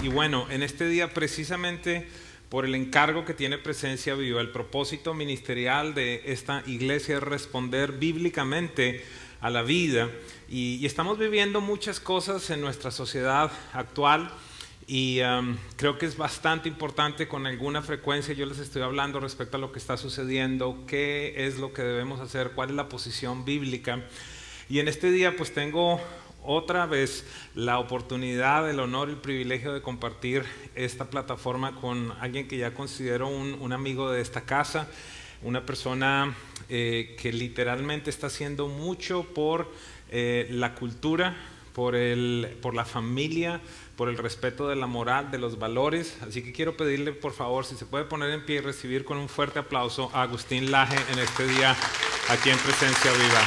Y bueno, en este día precisamente por el encargo que tiene Presencia Viva, el propósito ministerial de esta iglesia es responder bíblicamente a la vida. Y estamos viviendo muchas cosas en nuestra sociedad actual y creo que es bastante importante. Con alguna frecuencia yo les estoy hablando respecto a lo que está sucediendo, qué es lo que debemos hacer, cuál es la posición bíblica. Y en este día pues tengo otra vez la oportunidad, el honor, el privilegio de compartir esta plataforma con alguien que ya considero un amigo de esta casa, una persona que literalmente está haciendo mucho por la cultura, por la familia, por el respeto de la moral, de los valores. Así que quiero pedirle, por favor, si se puede poner en pie y recibir con un fuerte aplauso a Agustín Laje en este día aquí en Presencia Viva.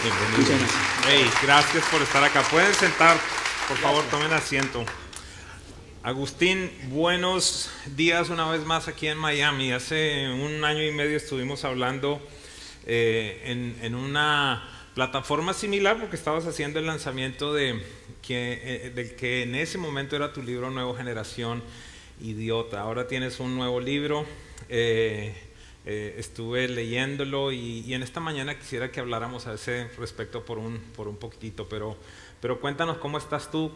Bienvenido. Hey, gracias por estar acá. Pueden sentar, por favor, tomen asiento. Agustín, buenos días una vez más aquí en Miami. Hace 1 año y medio estuvimos hablando en una plataforma similar porque estabas haciendo el lanzamiento del que en ese momento era tu libro Nueva Generación Idiota. Ahora tienes un nuevo libro. Estuve leyéndolo y en esta mañana quisiera que habláramos a ese respecto por un poquitito, pero cuéntanos cómo estás tú,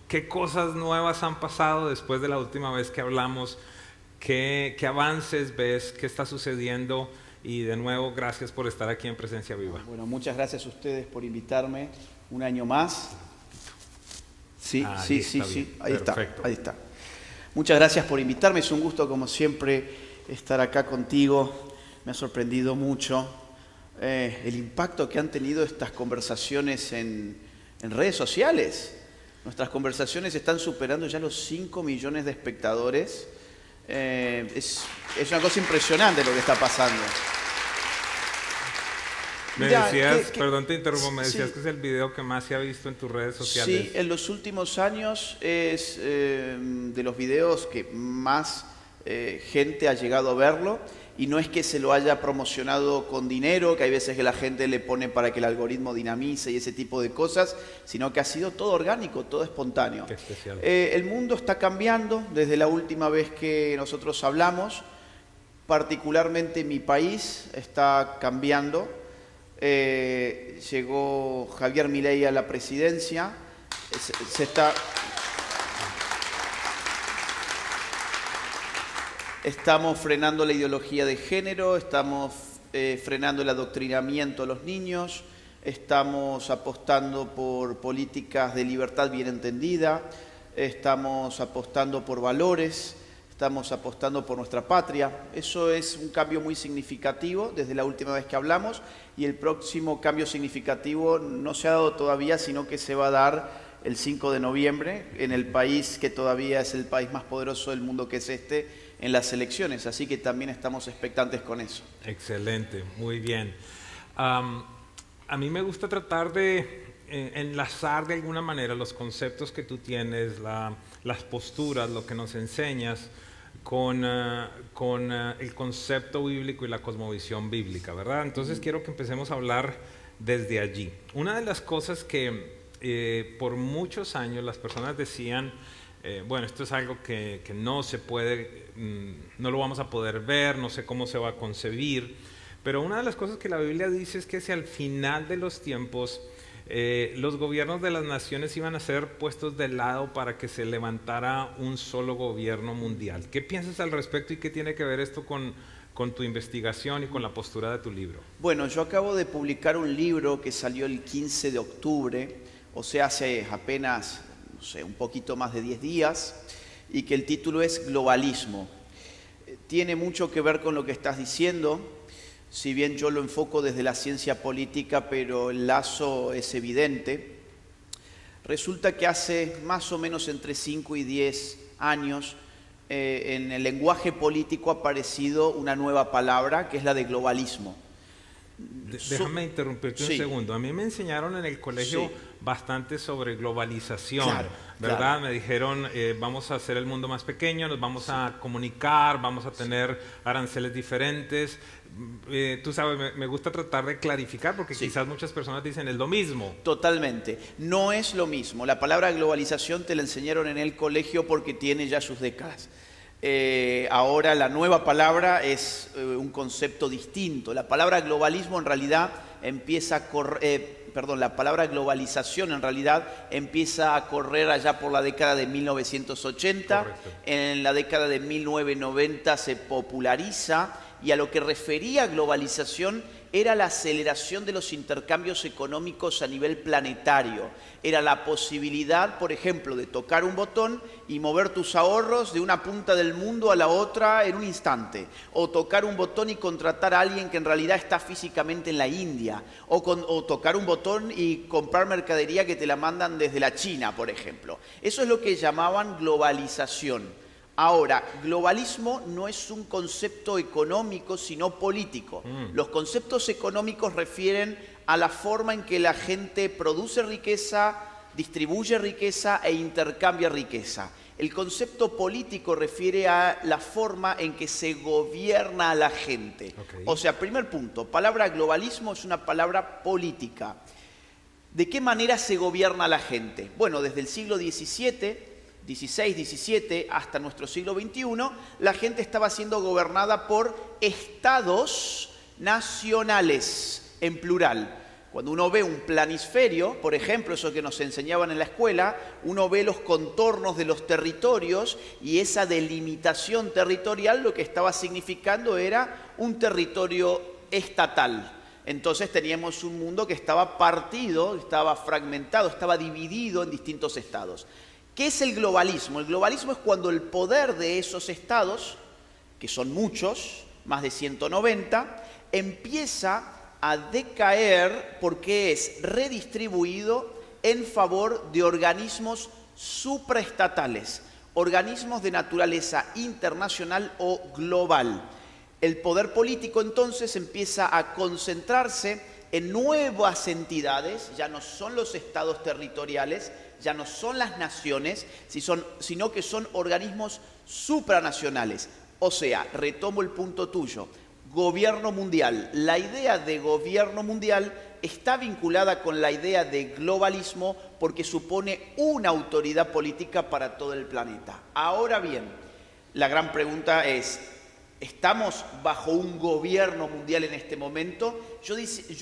qué cosas nuevas han pasado después de la última vez que hablamos, qué avances ves, qué está sucediendo, y de nuevo gracias por estar aquí en Presencia Viva. Bueno, muchas gracias a ustedes por invitarme 1 año más. Sí, ahí está. Muchas gracias por invitarme, es un gusto como siempre estar acá contigo. Me ha sorprendido mucho el impacto que han tenido estas conversaciones en redes sociales. Nuestras conversaciones están superando ya los 5 millones de espectadores. Es una cosa impresionante lo que está pasando. Me decías, perdón te interrumpo, me decías que es el video que más se ha visto en tus redes sociales. Sí, en los últimos años es de los videos que más gente ha llegado a verlo, y no es que se lo haya promocionado con dinero, que hay veces que la gente le pone para que el algoritmo dinamice y ese tipo de cosas, sino que ha sido todo orgánico, todo espontáneo. Qué especial. El mundo está cambiando desde la última vez que nosotros hablamos, particularmente mi país está cambiando. Llegó Javier Milei a la presidencia, Estamos frenando la ideología de género, estamos frenando el adoctrinamiento a los niños, estamos apostando por políticas de libertad bien entendida, estamos apostando por valores, estamos apostando por nuestra patria. Eso es un cambio muy significativo desde la última vez que hablamos, y el próximo cambio significativo no se ha dado todavía, sino que se va a dar el 5 de noviembre en el país que todavía es el país más poderoso del mundo, que es en las elecciones, así que también estamos expectantes con eso. Excelente, muy bien. A mí me gusta tratar de enlazar de alguna manera los conceptos que tú tienes, las posturas, lo que nos enseñas, con el concepto bíblico y la cosmovisión bíblica, ¿verdad? Entonces quiero que empecemos a hablar desde allí. Una de las cosas que por muchos años las personas decían, bueno, esto es algo que no se puede, no lo vamos a poder ver, no sé cómo se va a concebir, pero una de las cosas que la Biblia dice es que si al final de los tiempos los gobiernos de las naciones iban a ser puestos de lado para que se levantara un solo gobierno mundial. ¿Qué piensas al respecto y qué tiene que ver esto con tu investigación y con la postura de tu libro? Bueno, yo acabo de publicar un libro que salió el 15 de octubre, o sea, hace apenas, no sé, un poquito más de 10 días, y que el título es Globalismo. Tiene mucho que ver con lo que estás diciendo, si bien yo lo enfoco desde la ciencia política, pero el lazo es evidente. Resulta que hace más o menos entre 5 y 10 años en el lenguaje político ha aparecido una nueva palabra, que es la de globalismo. Déjame interrumpirte un Sí. segundo. A mí me enseñaron en el colegio Sí. bastante sobre globalización, Claro, ¿verdad? claro. Me dijeron, vamos a hacer el mundo más pequeño, nos vamos a comunicar, vamos a tener aranceles diferentes. Tú sabes, me gusta tratar de clarificar porque Sí. quizás muchas personas dicen es lo mismo. Totalmente. No es lo mismo. La palabra globalización te la enseñaron en el colegio porque tiene ya sus décadas. Ahora la nueva palabra es un concepto distinto. La palabra globalismo en realidad empieza a la palabra globalización en realidad empieza a correr allá por la década de 1980. Correcto. En la década de 1990 se populariza y a lo que refería globalización era la aceleración de los intercambios económicos a nivel planetario. Era la posibilidad, por ejemplo, de tocar un botón y mover tus ahorros de una punta del mundo a la otra en un instante. O tocar un botón y contratar a alguien que en realidad está físicamente en la India. O tocar un botón y comprar mercadería que te la mandan desde la China, por ejemplo. Eso es lo que llamaban globalización. Ahora, globalismo no es un concepto económico, sino político. Los conceptos económicos refieren a la forma en que la gente produce riqueza, distribuye riqueza e intercambia riqueza. El concepto político refiere a la forma en que se gobierna a la gente. Okay. O sea, primer punto, palabra globalismo es una palabra política. ¿De qué manera se gobierna a la gente? Bueno, desde el siglo XVII, XVII hasta nuestro siglo XXI, la gente estaba siendo gobernada por estados nacionales, en plural. Cuando uno ve un planisferio, por ejemplo, eso que nos enseñaban en la escuela, uno ve los contornos de los territorios y esa delimitación territorial lo que estaba significando era un territorio estatal. Entonces teníamos un mundo que estaba partido, estaba fragmentado, estaba dividido en distintos estados. ¿Qué es el globalismo? El globalismo es cuando el poder de esos estados, que son muchos, más de 190, empieza a decaer porque es redistribuido en favor de organismos supraestatales, organismos de naturaleza internacional o global. El poder político entonces empieza a concentrarse en nuevas entidades, ya no son los estados territoriales, ya no son las naciones, sino que son organismos supranacionales. O sea, retomo el punto tuyo, gobierno mundial. La idea de gobierno mundial está vinculada con la idea de globalismo porque supone una autoridad política para todo el planeta. Ahora bien, la gran pregunta es, ¿estamos bajo un gobierno mundial en este momento? Yo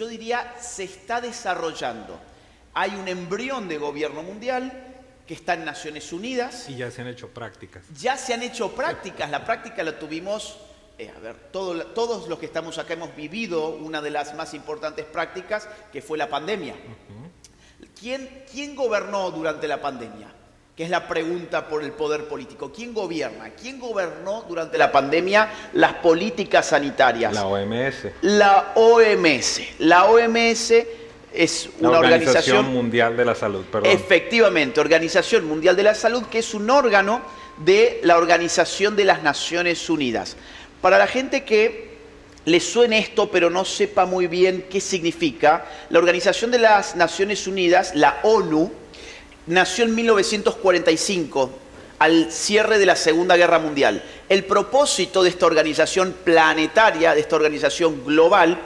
diría, se está desarrollando. Hay un embrión de gobierno mundial que está en Naciones Unidas. Y ya se han hecho prácticas. Ya se han hecho prácticas. La práctica la tuvimos, todos los que estamos acá hemos vivido una de las más importantes prácticas, que fue la pandemia. ¿Quién gobernó durante la pandemia? Que es la pregunta por el poder político. ¿Quién gobierna? ¿Quién gobernó durante la pandemia las políticas sanitarias? La OMS. La OMS. La OMS es una Organización Mundial de la Salud, perdón. Efectivamente, Organización Mundial de la Salud, que es un órgano de la Organización de las Naciones Unidas. Para la gente que le suene esto, pero no sepa muy bien qué significa, la Organización de las Naciones Unidas, la ONU, nació en 1945, al cierre de la Segunda Guerra Mundial. El propósito de esta organización planetaria, de esta organización global,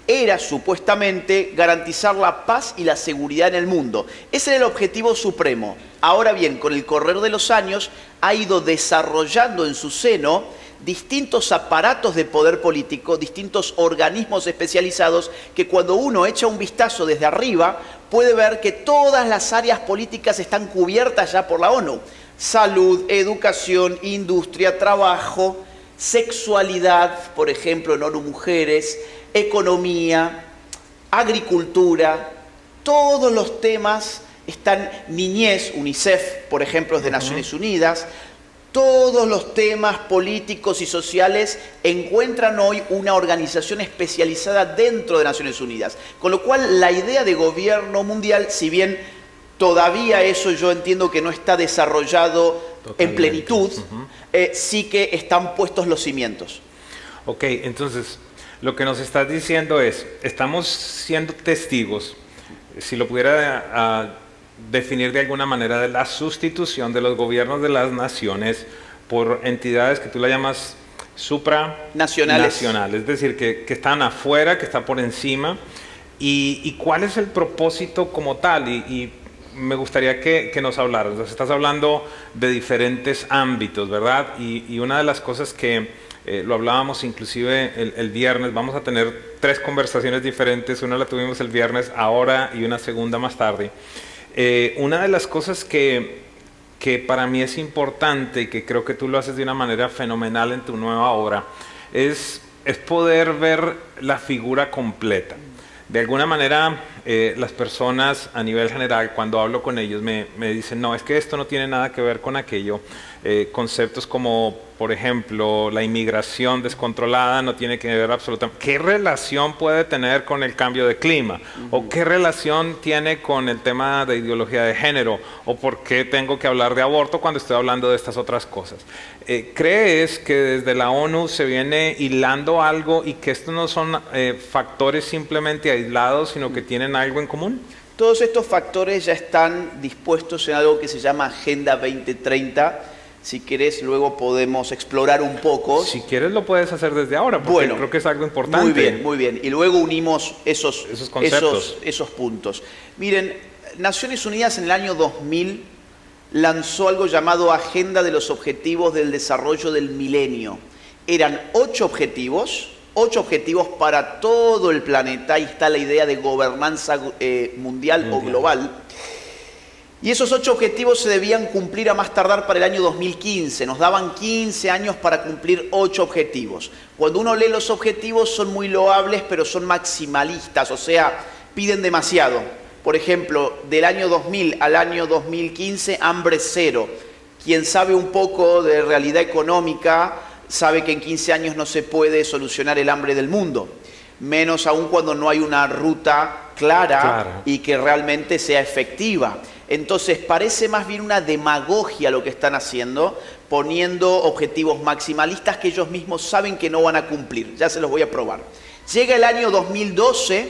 era supuestamente garantizar la paz y la seguridad en el mundo. Ese era el objetivo supremo. Ahora bien, con el correr de los años, ha ido desarrollando en su seno distintos aparatos de poder político, distintos organismos especializados, que cuando uno echa un vistazo desde arriba, puede ver que todas las áreas políticas están cubiertas ya por la ONU. Salud, educación, industria, trabajo, sexualidad, por ejemplo, en ONU Mujeres, economía, agricultura, todos los temas están, niñez, UNICEF, por ejemplo, es de Naciones Unidas, todos los temas políticos y sociales encuentran hoy una organización especializada dentro de Naciones Unidas. Con lo cual, la idea de gobierno mundial, si bien todavía eso yo entiendo que no está desarrollado totalmente en plenitud, sí que están puestos los cimientos. Ok, entonces, lo que nos estás diciendo es, estamos siendo testigos, si lo pudiera definir de alguna manera, de la sustitución de los gobiernos de las naciones por entidades que tú la llamas supranacionales, es decir, que están afuera, que están por encima. ¿Y cuál es el propósito como tal? Y me gustaría que nos hablaras. Entonces, estás hablando de diferentes ámbitos, ¿verdad? Y una de las cosas que lo hablábamos inclusive el viernes, vamos a tener 3 conversaciones diferentes, una la tuvimos el viernes ahora y una segunda más tarde. Una de las cosas que para mí es importante y que creo que tú lo haces de una manera fenomenal en tu nueva obra es poder ver la figura completa. De alguna manera, las personas a nivel general, cuando hablo con ellos, me dicen, no, es que esto no tiene nada que ver con aquello. Conceptos como, por ejemplo, la inmigración descontrolada no tiene que ver absolutamente. ¿Qué relación puede tener con el cambio de clima? ¿O qué relación tiene con el tema de ideología de género? ¿O por qué tengo que hablar de aborto cuando estoy hablando de estas otras cosas? ¿Crees que desde la ONU se viene hilando algo y que estos no son factores simplemente aislados, sino que tienen algo en común? Todos estos factores ya están dispuestos en algo que se llama Agenda 2030. Si querés, luego podemos explorar un poco. Si quieres, lo puedes hacer desde ahora, porque creo que es algo importante. Muy bien, muy bien. Y luego unimos esos conceptos. Esos puntos. Miren, Naciones Unidas en el año 2000 lanzó algo llamado Agenda de los Objetivos del Desarrollo del Milenio. Eran 8 objetivos para todo el planeta. Ahí está la idea de gobernanza mundial o global. Y esos 8 objetivos se debían cumplir a más tardar para el año 2015. Nos daban 15 años para cumplir 8 objetivos. Cuando uno lee los objetivos son muy loables, pero son maximalistas, o sea, piden demasiado. Por ejemplo, del año 2000 al año 2015, hambre cero. Quien sabe un poco de realidad económica sabe que en 15 años no se puede solucionar el hambre del mundo. Menos aún cuando no hay una ruta clara y que realmente sea efectiva. Entonces parece más bien una demagogia lo que están haciendo, poniendo objetivos maximalistas que ellos mismos saben que no van a cumplir. Ya se los voy a probar. Llega el año 2012,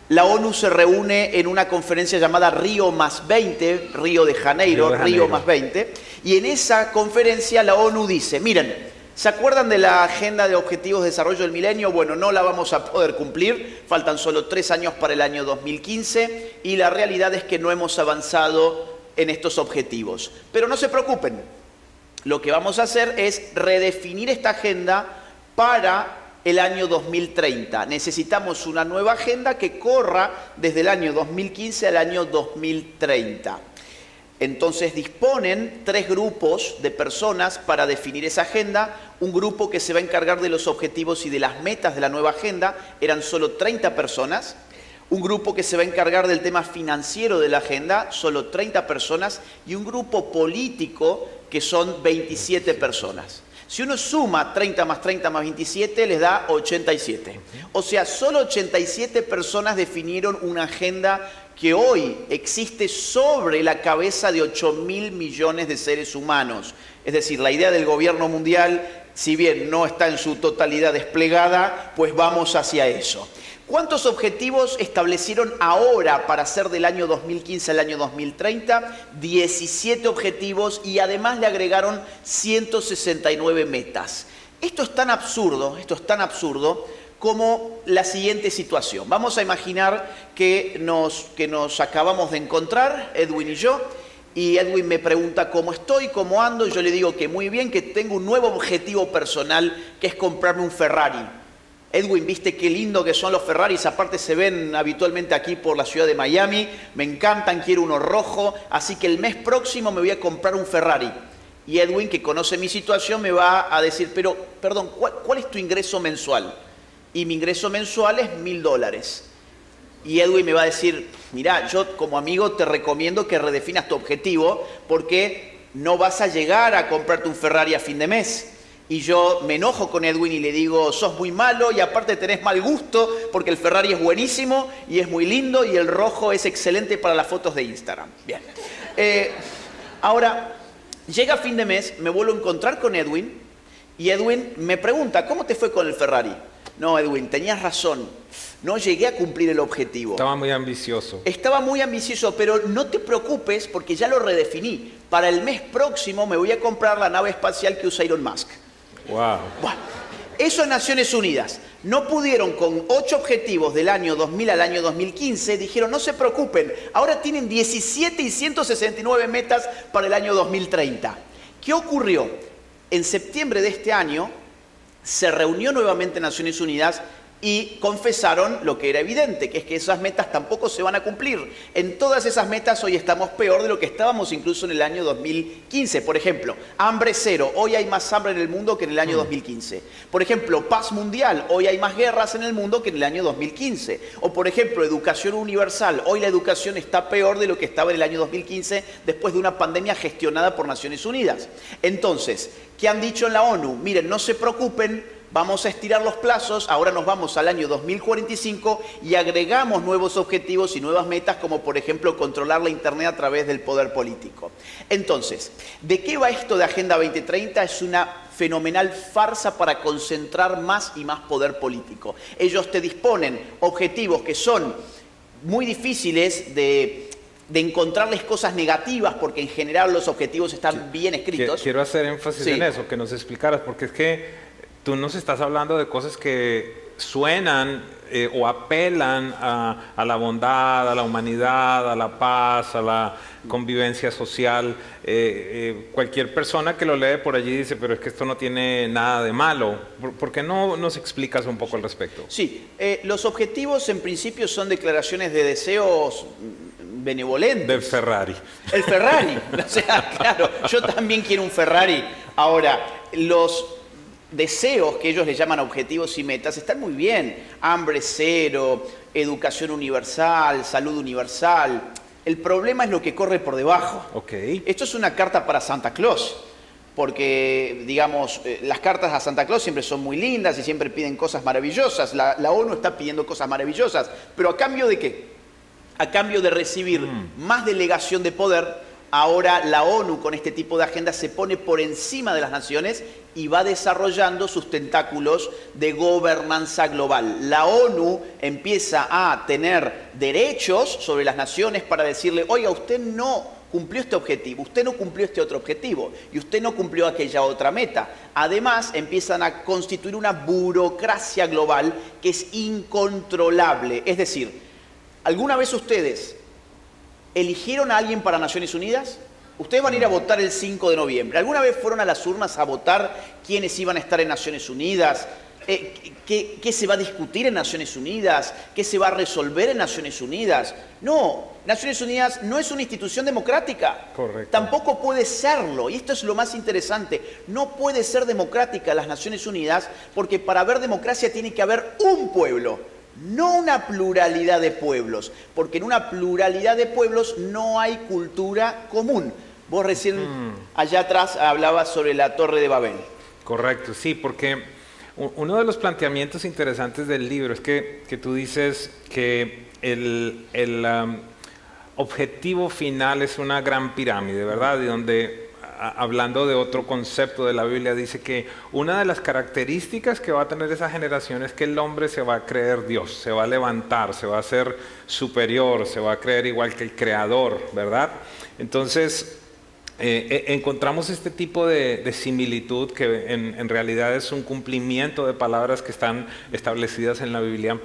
la ONU se reúne en una conferencia llamada Río +20, Río de Janeiro, Río +20, y en esa conferencia la ONU dice, miren, ¿se acuerdan de la Agenda de Objetivos de Desarrollo del Milenio? Bueno, no la vamos a poder cumplir, faltan solo 3 años para el año 2015 y la realidad es que no hemos avanzado en estos objetivos. Pero no se preocupen, lo que vamos a hacer es redefinir esta agenda para el año 2030. Necesitamos una nueva agenda que corra desde el año 2015 al año 2030. Entonces disponen 3 grupos de personas para definir esa agenda. Un grupo que se va a encargar de los objetivos y de las metas de la nueva agenda, eran solo 30 personas. Un grupo que se va a encargar del tema financiero de la agenda, solo 30 personas. Y un grupo político que son 27 personas. Si uno suma 30 más 30 más 27, les da 87. O sea, solo 87 personas definieron una agenda que hoy existe sobre la cabeza de 8.000 millones de seres humanos. Es decir, la idea del gobierno mundial, si bien no está en su totalidad desplegada, pues vamos hacia eso. ¿Cuántos objetivos establecieron ahora para hacer del año 2015 al año 2030? 17 objetivos y además le agregaron 169 metas. Esto es tan absurdo como la siguiente situación. Vamos a imaginar que nos acabamos de encontrar, Edwin y yo, y Edwin me pregunta cómo estoy, cómo ando, y yo le digo que muy bien, que tengo un nuevo objetivo personal, que es comprarme un Ferrari. Edwin, ¿viste qué lindo que son los Ferraris? Aparte se ven habitualmente aquí por la ciudad de Miami, me encantan, quiero uno rojo, así que el mes próximo me voy a comprar un Ferrari. Y Edwin, que conoce mi situación, me va a decir, pero, perdón, ¿cuál es tu ingreso mensual? Y mi ingreso mensual es $1.000. Y Edwin me va a decir, mirá, yo como amigo te recomiendo que redefinas tu objetivo porque no vas a llegar a comprarte un Ferrari a fin de mes. Y yo me enojo con Edwin y le digo, sos muy malo y aparte tenés mal gusto porque el Ferrari es buenísimo y es muy lindo y el rojo es excelente para las fotos de Instagram. Bien. Ahora, llega fin de mes, me vuelvo a encontrar con Edwin y Edwin me pregunta, ¿cómo te fue con el Ferrari? No, Edwin, tenías razón. No llegué a cumplir el objetivo. Estaba muy ambicioso. Estaba muy ambicioso, pero no te preocupes porque ya lo redefiní. Para el mes próximo me voy a comprar la nave espacial que usa Elon Musk. Wow. Bueno, eso en Naciones Unidas. No pudieron con 8 objetivos del año 2000 al año 2015. Dijeron, no se preocupen, ahora tienen 17 y 169 metas para el año 2030. ¿Qué ocurrió? En septiembre de este año se reunió nuevamente Naciones Unidas y confesaron lo que era evidente, que es que esas metas tampoco se van a cumplir. En todas esas metas hoy estamos peor de lo que estábamos incluso en el año 2015. Por ejemplo, hambre cero. Hoy hay más hambre en el mundo que en el año 2015. Por ejemplo, paz mundial. Hoy hay más guerras en el mundo que en el año 2015. O por ejemplo, educación universal. Hoy la educación está peor de lo que estaba en el año 2015 después de una pandemia gestionada por Naciones Unidas. Entonces, ¿qué han dicho en la ONU? Miren, no se preocupen. Vamos a estirar los plazos, ahora nos vamos al año 2045 y agregamos nuevos objetivos y nuevas metas como por ejemplo controlar la Internet a través del poder político. Entonces, ¿de qué va esto de Agenda 2030? Es una fenomenal farsa para concentrar más y más poder político. Ellos te disponen objetivos que son muy difíciles de encontrarles cosas negativas porque en general los objetivos están bien escritos. Quiero hacer énfasis en eso, que nos explicaras, porque es que tú nos estás hablando de cosas que suenan o apelan a la bondad, a la humanidad, a la paz, a la convivencia social. Cualquier persona que lo lee por allí dice, pero es que esto no tiene nada de malo. ¿Por qué no nos explicas un poco al respecto? Sí, los objetivos en principio son declaraciones de deseos benevolentes. Del Ferrari. El Ferrari, o sea, claro, yo también quiero un Ferrari. Ahora, los deseos que ellos le llaman objetivos y metas están muy bien. Hambre cero, educación universal, salud universal. El problema es lo que corre por debajo. Okay. Esto es una carta para Santa Claus, porque, digamos, las cartas a Santa Claus siempre son muy lindas y siempre piden cosas maravillosas. La ONU está pidiendo cosas maravillosas, pero ¿a cambio de qué? A cambio de recibir más delegación de poder. Ahora la ONU con este tipo de agenda se pone por encima de las naciones y va desarrollando sus tentáculos de gobernanza global. La ONU empieza a tener derechos sobre las naciones para decirle, oiga, usted no cumplió este objetivo, usted no cumplió este otro objetivo y usted no cumplió aquella otra meta. Además, empiezan a constituir una burocracia global que es incontrolable. Es decir, ¿alguna vez ustedes eligieron a alguien para Naciones Unidas? Ustedes van a ir a votar el 5 de noviembre. ¿Alguna vez fueron a las urnas a votar quiénes iban a estar en Naciones Unidas? ¿Qué se va a discutir en Naciones Unidas? ¿Qué se va a resolver en Naciones Unidas? No, Naciones Unidas no es una institución democrática. Correcto. Tampoco puede serlo. Y esto es lo más interesante. No puede ser democrática las Naciones Unidas porque para haber democracia tiene que haber un pueblo. No una pluralidad de pueblos, porque en una pluralidad de pueblos no hay cultura común. Vos recién allá atrás hablabas sobre la Torre de Babel. Correcto, sí, porque uno de los planteamientos interesantes del libro es que tú dices que el objetivo final es una gran pirámide, ¿verdad? Y donde, hablando de otro concepto de la Biblia, dice que una de las características que va a tener esa generación es que el hombre se va a creer Dios, se va a levantar, se va a hacer superior, se va a creer igual que el Creador, ¿verdad? Entonces, encontramos este tipo de similitud que en realidad es un cumplimiento de palabras que están establecidas en la Biblia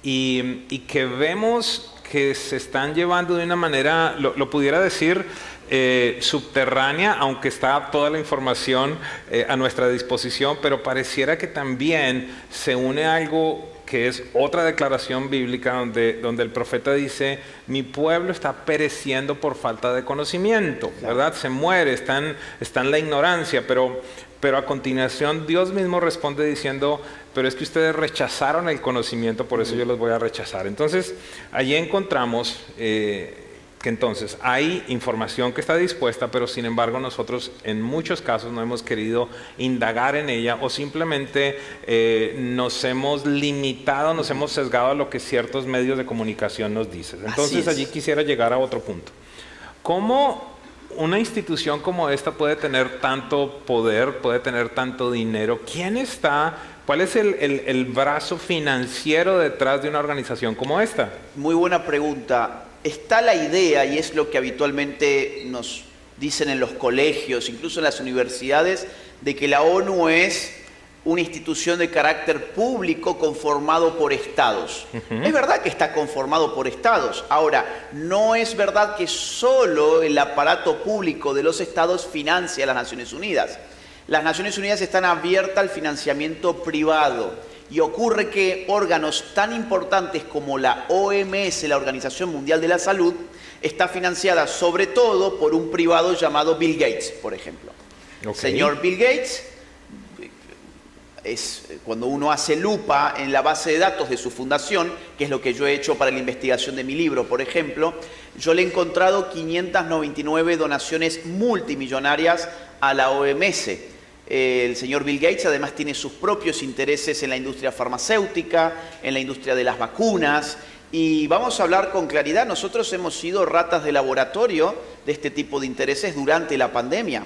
y que vemos que se están llevando de una manera, lo pudiera decir, subterránea, aunque está toda la información a nuestra disposición, pero pareciera que también se une algo que es otra declaración bíblica donde el profeta dice, mi pueblo está pereciendo por falta de conocimiento, ¿verdad? Se muere, está en la ignorancia, pero a continuación Dios mismo responde diciendo, pero es que ustedes rechazaron el conocimiento, por eso yo los voy a rechazar. Entonces, allí encontramos que entonces hay información que está dispuesta, pero sin embargo nosotros en muchos casos no hemos querido indagar en ella o simplemente nos hemos limitado, nos hemos sesgado a lo que ciertos medios de comunicación nos dicen. Entonces allí quisiera llegar a otro punto. ¿Cómo una institución como esta puede tener tanto poder, puede tener tanto dinero? ¿Quién está ¿Cuál es el brazo financiero detrás de una organización como esta? Muy buena pregunta. Está la idea, y es lo que habitualmente nos dicen en los colegios, incluso en las universidades, de que la ONU es una institución de carácter público conformado por estados. Es verdad que está conformado por estados. Ahora, no es verdad que solo el aparato público de los estados financia a las Naciones Unidas. Las Naciones Unidas están abiertas al financiamiento privado y ocurre que órganos tan importantes como la OMS, la Organización Mundial de la Salud, está financiada sobre todo por un privado llamado Bill Gates, por ejemplo. Señor Bill Gates, cuando uno hace lupa en la base de datos de su fundación, que es lo que yo he hecho para la investigación de mi libro, por ejemplo, yo le he encontrado 599 donaciones multimillonarias a la OMS. El señor Bill Gates además tiene sus propios intereses en la industria farmacéutica, en la industria de las vacunas, y vamos a hablar con claridad, nosotros hemos sido ratas de laboratorio de este tipo de intereses durante la pandemia.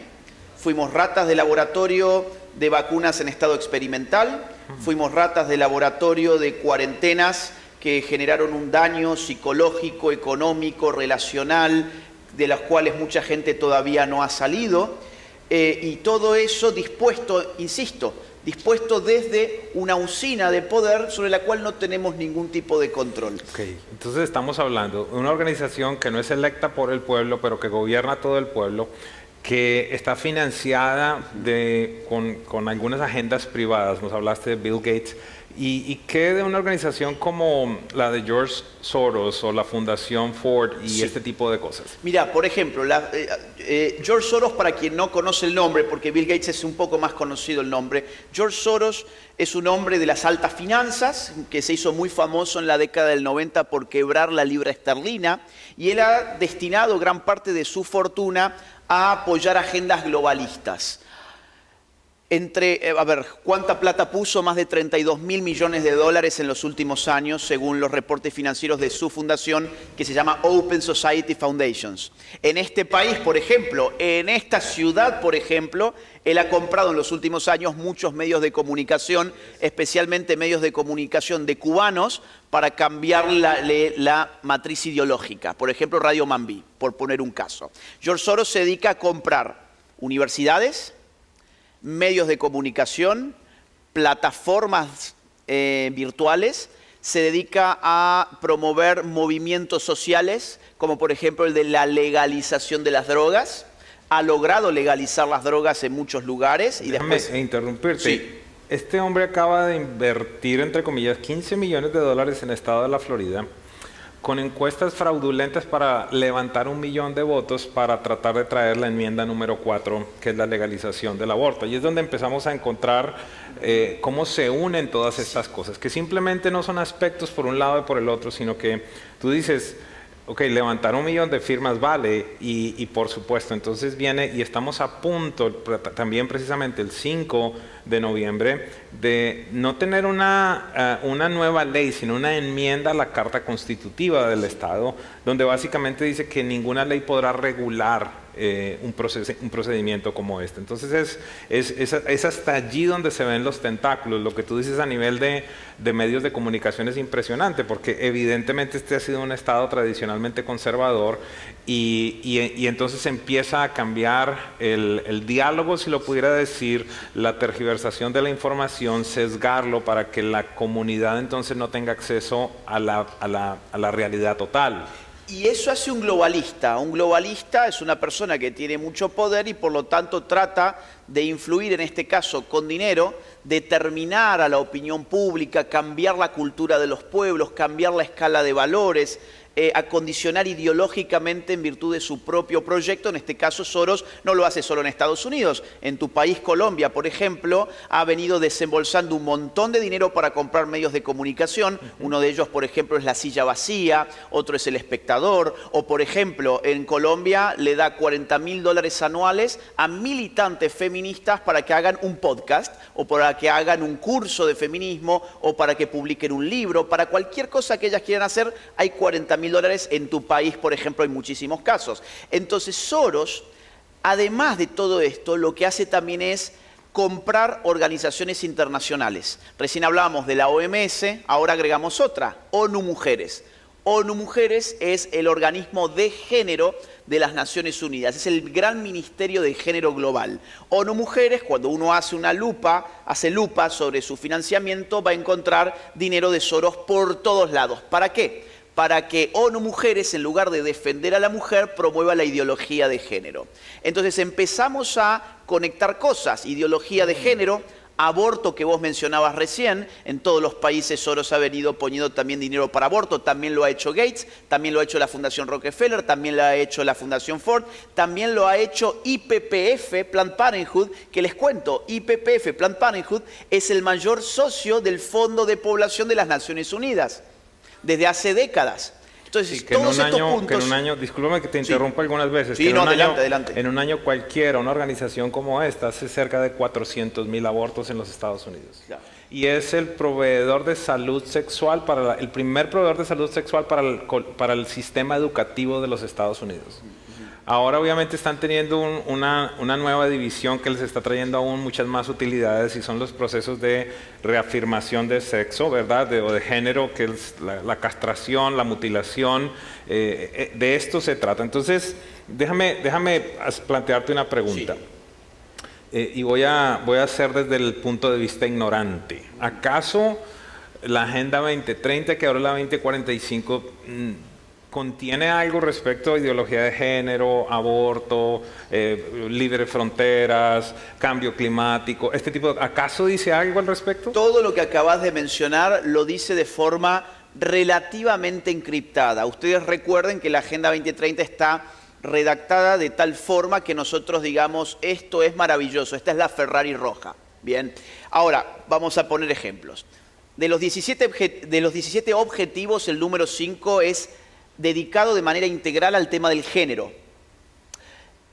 Fuimos ratas de laboratorio de vacunas en estado experimental, fuimos ratas de laboratorio de cuarentenas que generaron un daño psicológico, económico, relacional, de las cuales mucha gente todavía no ha salido, y todo eso dispuesto, insisto, dispuesto desde una usina de poder sobre la cual no tenemos ningún tipo de control. Entonces estamos hablando de una organización que no es electa por el pueblo, pero que gobierna todo el pueblo, que está financiada con algunas agendas privadas. Nos hablaste de Bill Gates. ¿Y qué de una organización como la de George Soros o la Fundación Ford y este tipo de cosas? Mira, por ejemplo, George Soros, para quien no conoce el nombre, porque Bill Gates es un poco más conocido el nombre, George Soros es un hombre de las altas finanzas que se hizo muy famoso en la década del 90 por quebrar la libra esterlina, y él ha destinado gran parte de su fortuna a apoyar agendas globalistas. ¿Cuánta plata puso? Más de 32 mil millones de dólares en los últimos años, según los reportes financieros de su fundación, que se llama Open Society Foundations. En este país, por ejemplo, en esta ciudad, por ejemplo, él ha comprado en los últimos años muchos medios de comunicación, especialmente medios de comunicación de cubanos, para cambiar la matriz ideológica. Por ejemplo, Radio Mambí, por poner un caso. George Soros se dedica a comprar universidades, medios de comunicación, plataformas virtuales, se dedica a promover movimientos sociales, como por ejemplo el de la legalización de las drogas. Ha logrado legalizar las drogas en muchos lugares. Déjame interrumpirte. Sí. Este hombre acaba de invertir, entre comillas, 15 millones de dólares en el estado de la Florida, con encuestas fraudulentas para levantar 1 millón de votos para tratar de traer la enmienda número 4, que es la legalización del aborto. Y es donde empezamos a encontrar cómo se unen todas estas cosas, que simplemente no son aspectos por un lado y por el otro, sino que tú dices, ok, levantar 1 millón de firmas vale, y por supuesto, entonces viene, y estamos a punto, también precisamente el 5 de noviembre, de no tener una nueva ley, sino una enmienda a la Carta Constitutiva del Estado, donde básicamente dice que ninguna ley podrá regular un procedimiento como este. Entonces es hasta allí donde se ven los tentáculos. Lo que tú dices a nivel de medios de comunicación es impresionante, porque evidentemente este ha sido un Estado tradicionalmente conservador, y entonces empieza a cambiar el diálogo, si lo pudiera decir, la tergiversación de la información, sesgarlo para que la comunidad entonces no tenga acceso a la realidad total. Y eso hace un globalista. Un globalista es una persona que tiene mucho poder y por lo tanto trata de influir, en este caso con dinero, determinar a la opinión pública, cambiar la cultura de los pueblos, cambiar la escala de valores, acondicionar ideológicamente en virtud de su propio proyecto. En este caso Soros no lo hace solo en Estados Unidos. En tu país, Colombia, por ejemplo, ha venido desembolsando un montón de dinero para comprar medios de comunicación. Uno de ellos, por ejemplo, es La Silla Vacía, otro es El Espectador, o por ejemplo, en Colombia le da $40.000 anuales a militantes feministas para que hagan un podcast, o para que hagan un curso de feminismo, o para que publiquen un libro. Para cualquier cosa que ellas quieran hacer, hay $40.000. En tu país, por ejemplo, hay muchísimos casos. Entonces Soros, además de todo esto, lo que hace también es comprar organizaciones internacionales. Recién hablábamos de la OMS, ahora agregamos otra, ONU Mujeres. ONU Mujeres es el organismo de género de las Naciones Unidas, es el gran ministerio de género global. ONU Mujeres, cuando uno hace lupa sobre su financiamiento, va a encontrar dinero de Soros por todos lados. ¿Para qué? Para que ONU Mujeres, en lugar de defender a la mujer, promueva la ideología de género. Entonces empezamos a conectar cosas, ideología de género, aborto que vos mencionabas recién, en todos los países Soros ha venido poniendo también dinero para aborto, también lo ha hecho Gates, también lo ha hecho la Fundación Rockefeller, también lo ha hecho la Fundación Ford, también lo ha hecho IPPF, Planned Parenthood, que les cuento, IPPF, Planned Parenthood, es el mayor socio del Fondo de Población de las Naciones Unidas, desde hace décadas. Entonces, sí, que todos estos puntos... Que en un año, discúlpame que te interrumpa algunas veces, sí, que adelante. En un año cualquiera, una organización como esta hace cerca de 400,000 abortos en los Estados Unidos. Claro. Y es el proveedor de salud sexual, el primer proveedor de salud sexual para el sistema educativo de los Estados Unidos. Ahora obviamente están teniendo una nueva división que les está trayendo aún muchas más utilidades y son los procesos de reafirmación de sexo, ¿verdad? O de género, que es la castración, la mutilación, de esto se trata. Entonces, déjame plantearte una pregunta. Sí. Y voy a hacer desde el punto de vista ignorante. ¿Acaso la Agenda 2030, que ahora es la 2045, contiene algo respecto a ideología de género, aborto, libre fronteras, cambio climático, este tipo ¿acaso dice algo al respecto? Todo lo que acabas de mencionar lo dice de forma relativamente encriptada. Ustedes recuerden que la Agenda 2030 está redactada de tal forma que nosotros digamos, esto es maravilloso, esta es la Ferrari roja. Bien, ahora vamos a poner ejemplos. De los 17 objetivos, el número 5 es dedicado de manera integral al tema del género.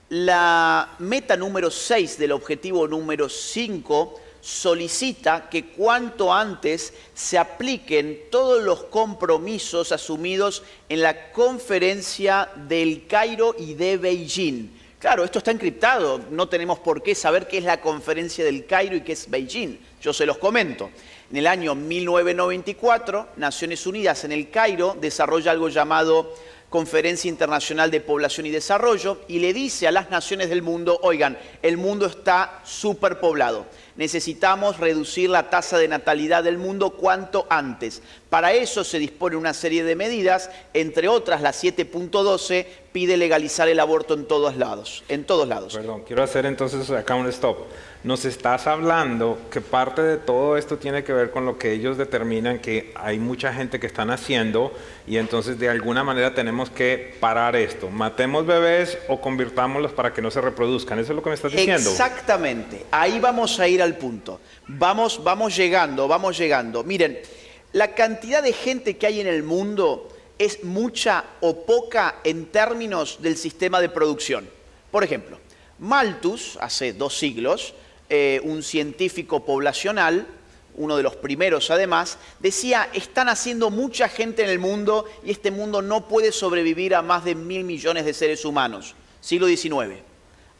La meta número 6 del objetivo número 5 solicita que cuanto antes se apliquen todos los compromisos asumidos en la conferencia del Cairo y de Beijing. Claro, esto está encriptado, no tenemos por qué saber qué es la conferencia del Cairo y qué es Beijing. Yo se los comento. En el año 1994, Naciones Unidas en el Cairo desarrolla algo llamado Conferencia Internacional de Población y Desarrollo y le dice a las naciones del mundo, oigan, el mundo está superpoblado, necesitamos reducir la tasa de natalidad del mundo cuanto antes. Para eso se dispone una serie de medidas, entre otras la 7.12 pide legalizar el aborto en todos lados. Perdón, quiero hacer entonces acá un stop. Nos estás hablando que parte de todo esto tiene que ver con lo que ellos determinan que hay mucha gente que están haciendo y entonces de alguna manera tenemos que parar esto. Matemos bebés o convirtámoslos para que no se reproduzcan. ¿Eso es lo que me estás diciendo? Exactamente. Ahí vamos a ir al punto. Vamos llegando. Miren, la cantidad de gente que hay en el mundo es mucha o poca en términos del sistema de producción. Por ejemplo, Malthus, hace 2 siglos, un científico poblacional, uno de los primeros además, decía, están haciendo mucha gente en el mundo y este mundo no puede sobrevivir a más de 1.000 millones de seres humanos. Siglo XIX.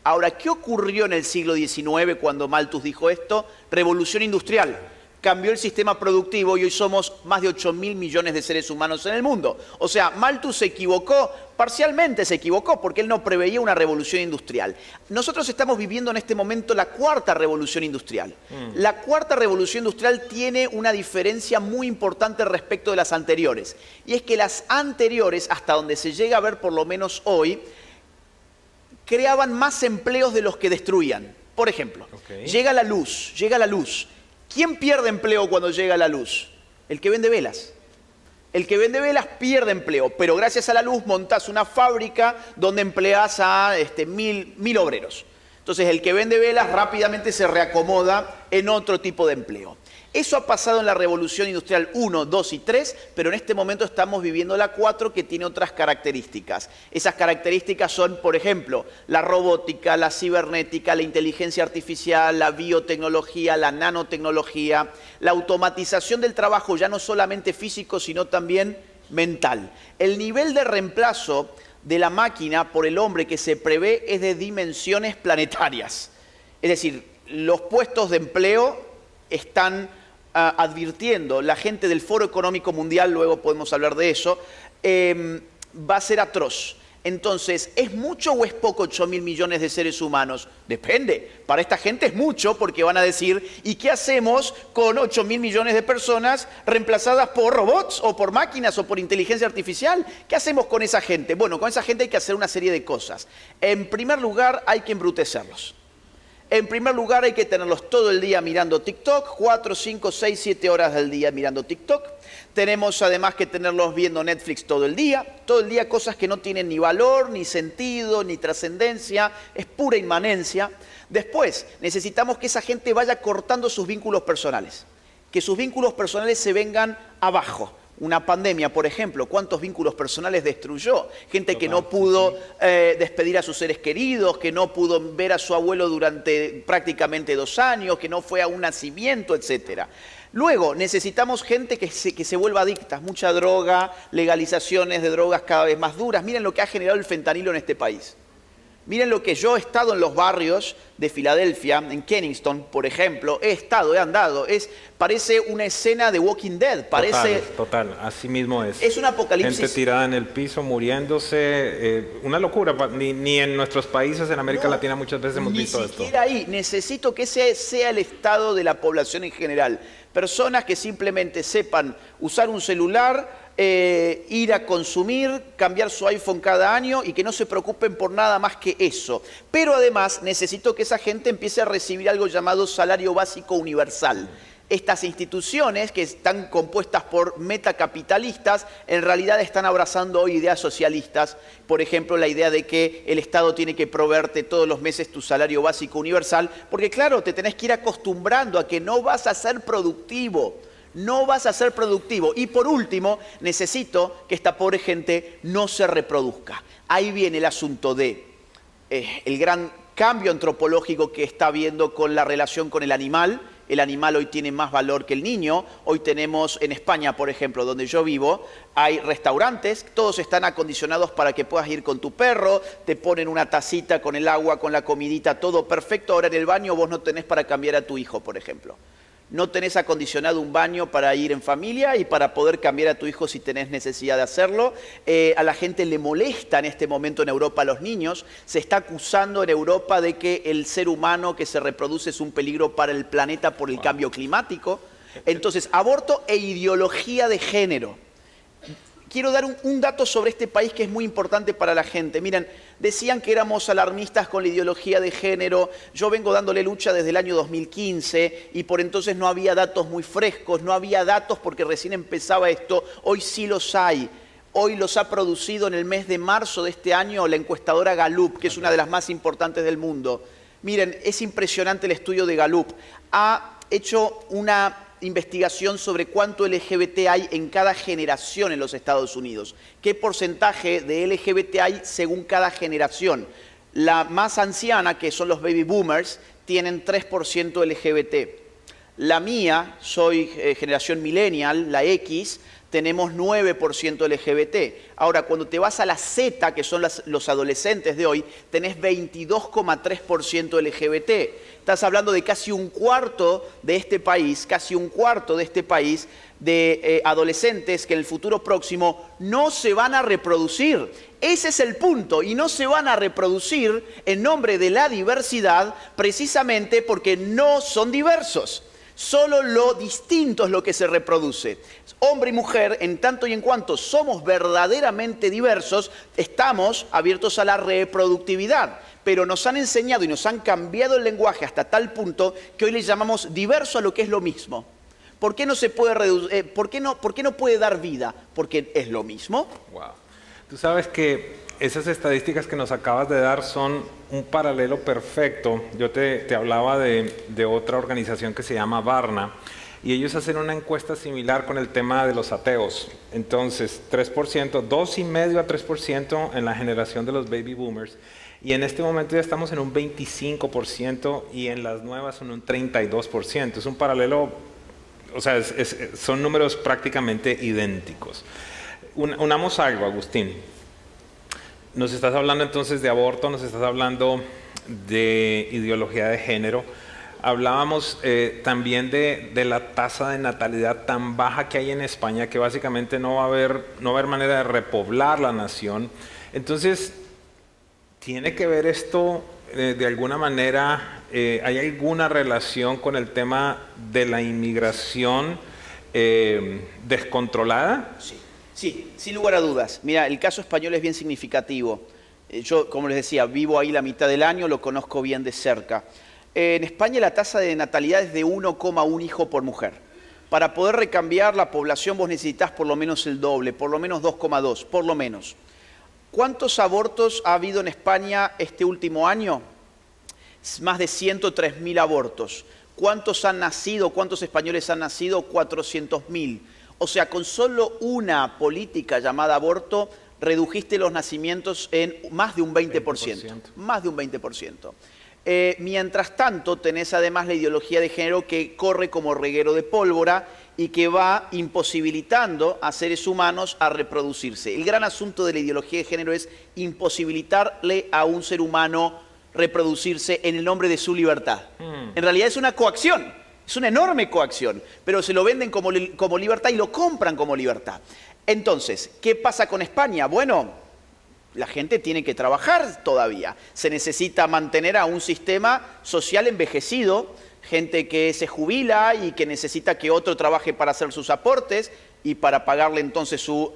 Ahora, ¿qué ocurrió en el siglo XIX cuando Malthus dijo esto? Revolución industrial. Cambió el sistema productivo y hoy somos más de 8.000 millones de seres humanos en el mundo. O sea, Malthus se equivocó, parcialmente se equivocó, porque él no preveía una revolución industrial. Nosotros estamos viviendo en este momento la 4ª revolución industrial. La 4ª revolución industrial tiene una diferencia muy importante respecto de las anteriores. Y es que las anteriores, hasta donde se llega a ver por lo menos hoy, creaban más empleos de los que destruían. Por ejemplo, llega la luz. ¿Quién pierde empleo cuando llega la luz? El que vende velas. El que vende velas pierde empleo, pero gracias a la luz montás una fábrica donde empleás a 1.000 obreros. Entonces el que vende velas rápidamente se reacomoda en otro tipo de empleo. Eso ha pasado en la Revolución Industrial 1, 2 y 3, pero en este momento estamos viviendo la 4 que tiene otras características. Esas características son, por ejemplo, la robótica, la cibernética, la inteligencia artificial, la biotecnología, la nanotecnología, la automatización del trabajo ya no solamente físico, sino también mental. El nivel de reemplazo de la máquina por el hombre que se prevé es de dimensiones planetarias. Es decir, los puestos de empleo están advirtiendo, la gente del Foro Económico Mundial, luego podemos hablar de eso, va a ser atroz. Entonces, ¿es mucho o es poco 8.000 millones de seres humanos? Depende. Para esta gente es mucho porque van a decir, ¿y qué hacemos con 8.000 millones de personas reemplazadas por robots o por máquinas o por inteligencia artificial? ¿Qué hacemos con esa gente? Bueno, con esa gente hay que hacer una serie de cosas. En primer lugar, hay que embrutecerlos. En primer lugar, hay que tenerlos todo el día mirando TikTok, 4, 5, 6, 7 horas del día mirando TikTok. Tenemos además que tenerlos viendo Netflix todo el día cosas que no tienen ni valor, ni sentido, ni trascendencia, es pura inmanencia. Después, necesitamos que esa gente vaya cortando sus vínculos personales, que sus vínculos personales se vengan abajo. Una pandemia, por ejemplo, ¿cuántos vínculos personales destruyó? Gente que no pudo despedir a sus seres queridos, que no pudo ver a su abuelo durante prácticamente 2 años, que no fue a un nacimiento, etc. Luego, necesitamos gente que se vuelva adicta. Mucha droga, legalizaciones de drogas cada vez más duras. Miren lo que ha generado el fentanilo en este país. Miren lo que yo he estado en los barrios de Filadelfia, en Kennington, por ejemplo, he andado, parece una escena de Walking Dead, parece... Total, así mismo es. Es un apocalipsis. Gente tirada en el piso, muriéndose, una locura, ni en nuestros países, en América Latina muchas veces hemos visto esto. Ni siquiera ahí, necesito que ese sea el estado de la población en general. Personas que simplemente sepan usar un celular, ir a consumir, cambiar su iPhone cada año y que no se preocupen por nada más que eso. Pero además necesito que esa gente empiece a recibir algo llamado salario básico universal. Estas instituciones que están compuestas por metacapitalistas en realidad están abrazando hoy ideas socialistas. Por ejemplo, la idea de que el Estado tiene que proveerte todos los meses tu salario básico universal, porque claro, te tenés que ir acostumbrando a que no vas a ser productivo. No vas a ser productivo. Y por último, necesito que esta pobre gente no se reproduzca. Ahí viene el asunto de el gran cambio antropológico que está habiendo con la relación con el animal. El animal hoy tiene más valor que el niño. Hoy tenemos en España, por ejemplo, donde yo vivo, hay restaurantes, todos están acondicionados para que puedas ir con tu perro, te ponen una tacita con el agua, con la comidita, todo perfecto. Ahora en el baño vos no tenés para cambiar a tu hijo, por ejemplo. No tenés acondicionado un baño para ir en familia y para poder cambiar a tu hijo si tenés necesidad de hacerlo. A la gente le molesta en este momento en Europa a los niños. Se está acusando en Europa de que el ser humano que se reproduce es un peligro para el planeta por el cambio climático. Entonces, aborto e ideología de género. Quiero dar un dato sobre este país que es muy importante para la gente. Miren, decían que éramos alarmistas con la ideología de género. Yo vengo dándole lucha desde el año 2015 y por entonces no había datos muy frescos, no había datos porque recién empezaba esto. Hoy sí los hay. Hoy los ha producido en el mes de marzo de este año la encuestadora Gallup, que es una de las más importantes del mundo. Miren, es impresionante el estudio de Gallup. Ha hecho una investigación sobre cuánto LGBT hay en cada generación en los Estados Unidos. ¿Qué porcentaje de LGBT hay según cada generación? La más anciana, que son los baby boomers, tienen 3% LGBT. La mía, soy generación millennial, la X, tenemos 9% LGBT. Ahora, cuando te vas a la Z, que son los adolescentes de hoy, tenés 22,3% LGBT. Estás hablando de casi un cuarto de este país, de adolescentes que en el futuro próximo no se van a reproducir. Ese es el punto, y no se van a reproducir en nombre de la diversidad precisamente porque no son diversos. Solo lo distinto es lo que se reproduce. Hombre y mujer, en tanto y en cuanto somos verdaderamente diversos, estamos abiertos a la reproductividad. Pero nos han enseñado y nos han cambiado el lenguaje hasta tal punto que hoy le llamamos diverso a lo que es lo mismo. ¿Por qué no se puede reducir? ¿Por qué no puede dar vida? Porque es lo mismo. Wow. Tú sabes que esas estadísticas que nos acabas de dar son un paralelo perfecto. Yo te hablaba de otra organización que se llama Barna, y ellos hacen una encuesta similar con el tema de los ateos. Entonces, 3%, 2,5% a 3% en la generación de los baby boomers, y en este momento ya estamos en un 25% y en las nuevas en un 32%. Es un paralelo, o sea, son números prácticamente idénticos. Unamos algo, Agustín. Nos estás hablando entonces de aborto, nos estás hablando de ideología de género. hablábamos también de la tasa de natalidad tan baja que hay en España, que básicamente no va a haber manera de repoblar la nación. Entonces, ¿tiene que ver esto de alguna manera, hay alguna relación con el tema de la inmigración descontrolada? Sí, sin lugar a dudas. Mira, el caso español es bien significativo. Yo, como les decía, vivo ahí la mitad del año, lo conozco bien de cerca. En España la tasa de natalidad es de 1,1 hijo por mujer. Para poder recambiar la población vos necesitas por lo menos el doble, por lo menos 2,2, por lo menos. ¿Cuántos abortos ha habido en España este último año? Más de 103.000 abortos. ¿Cuántos han nacido? ¿Cuántos españoles han nacido? 400.000. O sea, con solo una política llamada aborto, redujiste los nacimientos en más de un 20%. Más de un 20%. Mientras tanto, tenés además la ideología de género que corre como reguero de pólvora y que va imposibilitando a seres humanos a reproducirse. El gran asunto de la ideología de género es imposibilitarle a un ser humano reproducirse en el nombre de su libertad. En realidad es una coacción, es una enorme coacción, pero se lo venden como libertad y lo compran como libertad. Entonces, ¿qué pasa con España? Bueno, la gente tiene que trabajar todavía. Se necesita mantener a un sistema social envejecido, gente que se jubila y que necesita que otro trabaje para hacer sus aportes y para pagarle entonces su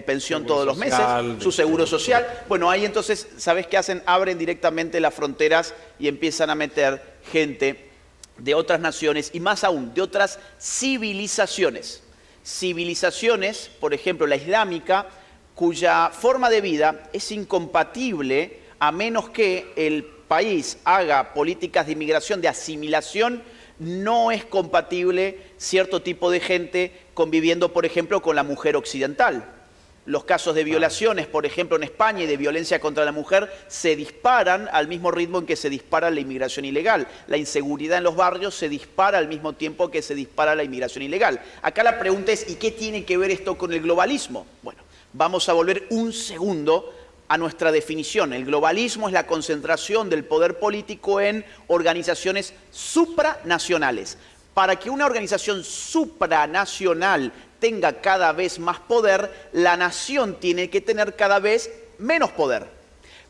pensión todos los meses, su seguro social. Bueno, ahí entonces, ¿sabes qué hacen? Abren directamente las fronteras y empiezan a meter gente de otras naciones y más aún, de otras civilizaciones. Civilizaciones, por ejemplo, la islámica, cuya forma de vida es incompatible a menos que el país haga políticas de inmigración, de asimilación. No es compatible cierto tipo de gente conviviendo, por ejemplo, con la mujer occidental. Los casos de violaciones, por ejemplo, en España y de violencia contra la mujer se disparan al mismo ritmo en que se dispara la inmigración ilegal. La inseguridad en los barrios se dispara al mismo tiempo que se dispara la inmigración ilegal. Acá la pregunta es, ¿y qué tiene que ver esto con el globalismo? Bueno, vamos a volver un segundo a nuestra definición. El globalismo es la concentración del poder político en organizaciones supranacionales. Para que una organización supranacional tenga cada vez más poder, la nación tiene que tener cada vez menos poder.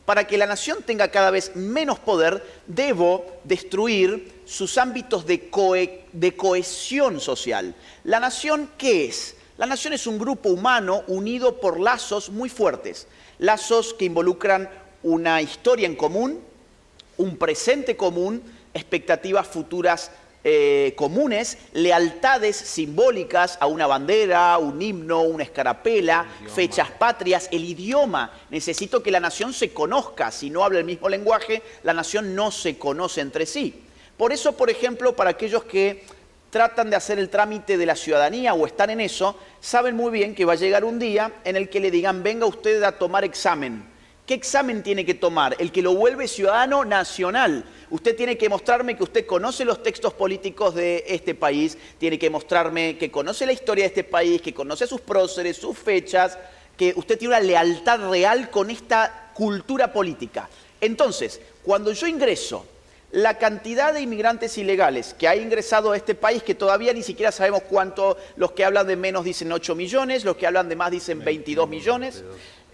Para que la nación tenga cada vez menos poder, debo destruir sus ámbitos de cohesión social. ¿La nación qué es? La nación es un grupo humano unido por lazos muy fuertes. Lazos que involucran una historia en común, un presente común, expectativas futuras comunes, lealtades simbólicas a una bandera, un himno, una escarapela, fechas patrias, el idioma. Necesito que la nación se conozca. Si no habla el mismo lenguaje, la nación no se conoce entre sí. Por eso, por ejemplo, para aquellos que tratan de hacer el trámite de la ciudadanía o están en eso, saben muy bien que va a llegar un día en el que le digan, venga usted a tomar examen. ¿Qué examen tiene que tomar? El que lo vuelve ciudadano nacional. Usted tiene que mostrarme que usted conoce los textos políticos de este país, tiene que mostrarme que conoce la historia de este país, que conoce a sus próceres, sus fechas, que usted tiene una lealtad real con esta cultura política. Entonces, cuando yo ingreso, la cantidad de inmigrantes ilegales que ha ingresado a este país, que todavía ni siquiera sabemos cuánto, los que hablan de menos dicen 8 millones, los que hablan de más dicen 22 millones,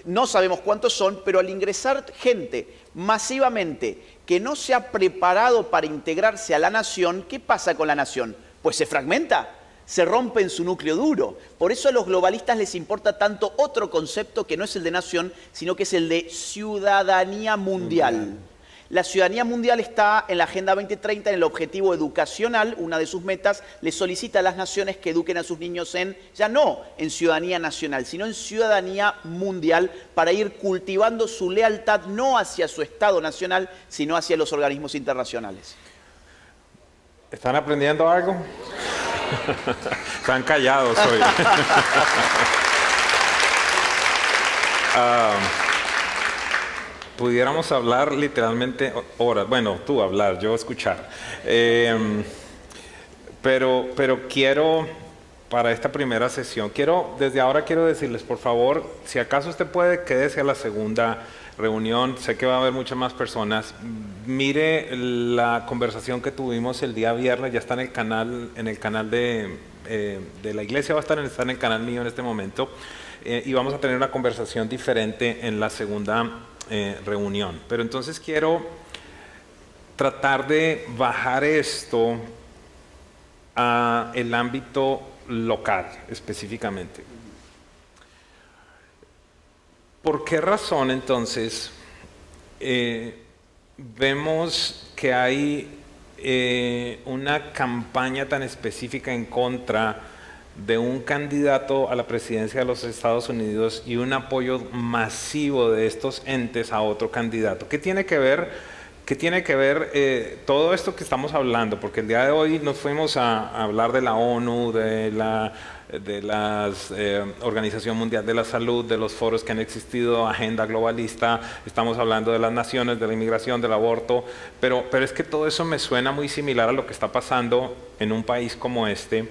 no sabemos cuántos son, pero al ingresar gente masivamente que no se ha preparado para integrarse a la nación, ¿qué pasa con la nación? Pues se fragmenta, se rompe en su núcleo duro. Por eso a los globalistas les importa tanto otro concepto que no es el de nación, sino que es el de ciudadanía mundial. La ciudadanía mundial está en la Agenda 2030, en el objetivo educacional. Una de sus metas le solicita a las naciones que eduquen a sus niños ya no en ciudadanía nacional, sino en ciudadanía mundial, para ir cultivando su lealtad no hacia su Estado nacional, sino hacia los organismos internacionales. ¿Están aprendiendo algo? Están callados hoy. Pudiéramos hablar literalmente horas. Bueno, tú hablar, yo escuchar. Pero quiero para esta primera sesión. Desde ahora quiero decirles, por favor, si acaso usted puede, quédese a la segunda reunión. Sé que va a haber muchas más personas. Mire la conversación que tuvimos el día viernes, ya está en el canal de la iglesia, está en el canal mío en este momento, y vamos a tener una conversación diferente en la segunda reunión. Pero entonces quiero tratar de bajar esto a el ámbito local específicamente. ¿Por qué razón entonces vemos que hay una campaña tan específica en contra de un candidato a la presidencia de los Estados Unidos y un apoyo masivo de estos entes a otro candidato? ¿Qué tiene que ver todo esto que estamos hablando? Porque el día de hoy nos fuimos a hablar de la ONU, de la Organización Mundial de la Salud, de los foros que han existido, agenda globalista, estamos hablando de las naciones, de la inmigración, del aborto, pero es que todo eso me suena muy similar a lo que está pasando en un país como este.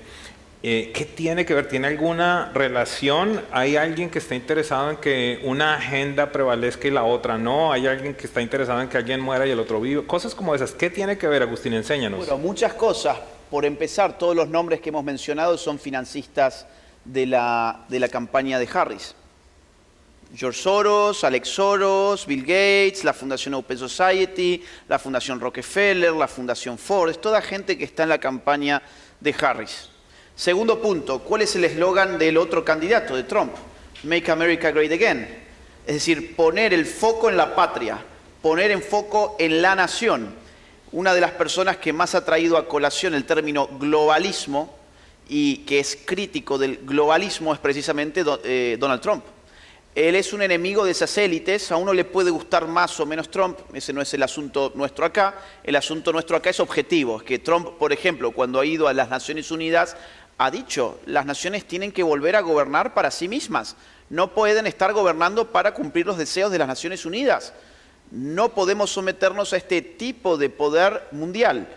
¿Qué tiene que ver? ¿Tiene alguna relación? ¿Hay alguien que está interesado en que una agenda prevalezca y la otra no? ¿Hay alguien que está interesado en que alguien muera y el otro vive? Cosas como esas. ¿Qué tiene que ver, Agustín? Enséñanos. Bueno, muchas cosas. Por empezar, todos los nombres que hemos mencionado son financistas de la campaña de Harris. George Soros, Alex Soros, Bill Gates, la Fundación Open Society, la Fundación Rockefeller, la Fundación Ford. Es toda gente que está en la campaña de Harris. Segundo punto, ¿cuál es el eslogan del otro candidato, de Trump? Make America Great Again. Es decir, poner el foco en la patria, poner en foco en la nación. Una de las personas que más ha traído a colación el término globalismo y que es crítico del globalismo es precisamente Donald Trump. Él es un enemigo de esas élites, a uno le puede gustar más o menos Trump, ese no es el asunto nuestro acá, el asunto nuestro acá es objetivo, es que Trump, por ejemplo, cuando ha ido a las Naciones Unidas, ha dicho, las naciones tienen que volver a gobernar para sí mismas, no pueden estar gobernando para cumplir los deseos de las Naciones Unidas, no podemos someternos a este tipo de poder mundial.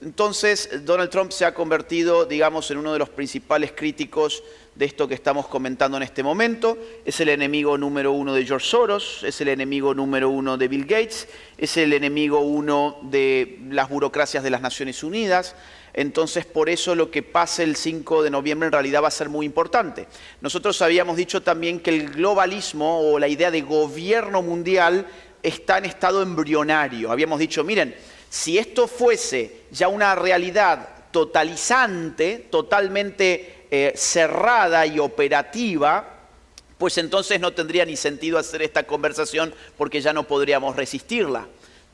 Entonces, Donald Trump se ha convertido, digamos, en uno de los principales críticos de esto que estamos comentando en este momento. Es el enemigo número uno de George Soros, es el enemigo número uno de Bill Gates, es el enemigo uno de las burocracias de las Naciones Unidas. Entonces, por eso lo que pase el 5 de noviembre en realidad va a ser muy importante. Nosotros habíamos dicho también que el globalismo o la idea de gobierno mundial está en estado embrionario. Habíamos dicho, miren, si esto fuese ya una realidad totalizante, totalmente cerrada y operativa, pues entonces no tendría ni sentido hacer esta conversación porque ya no podríamos resistirla.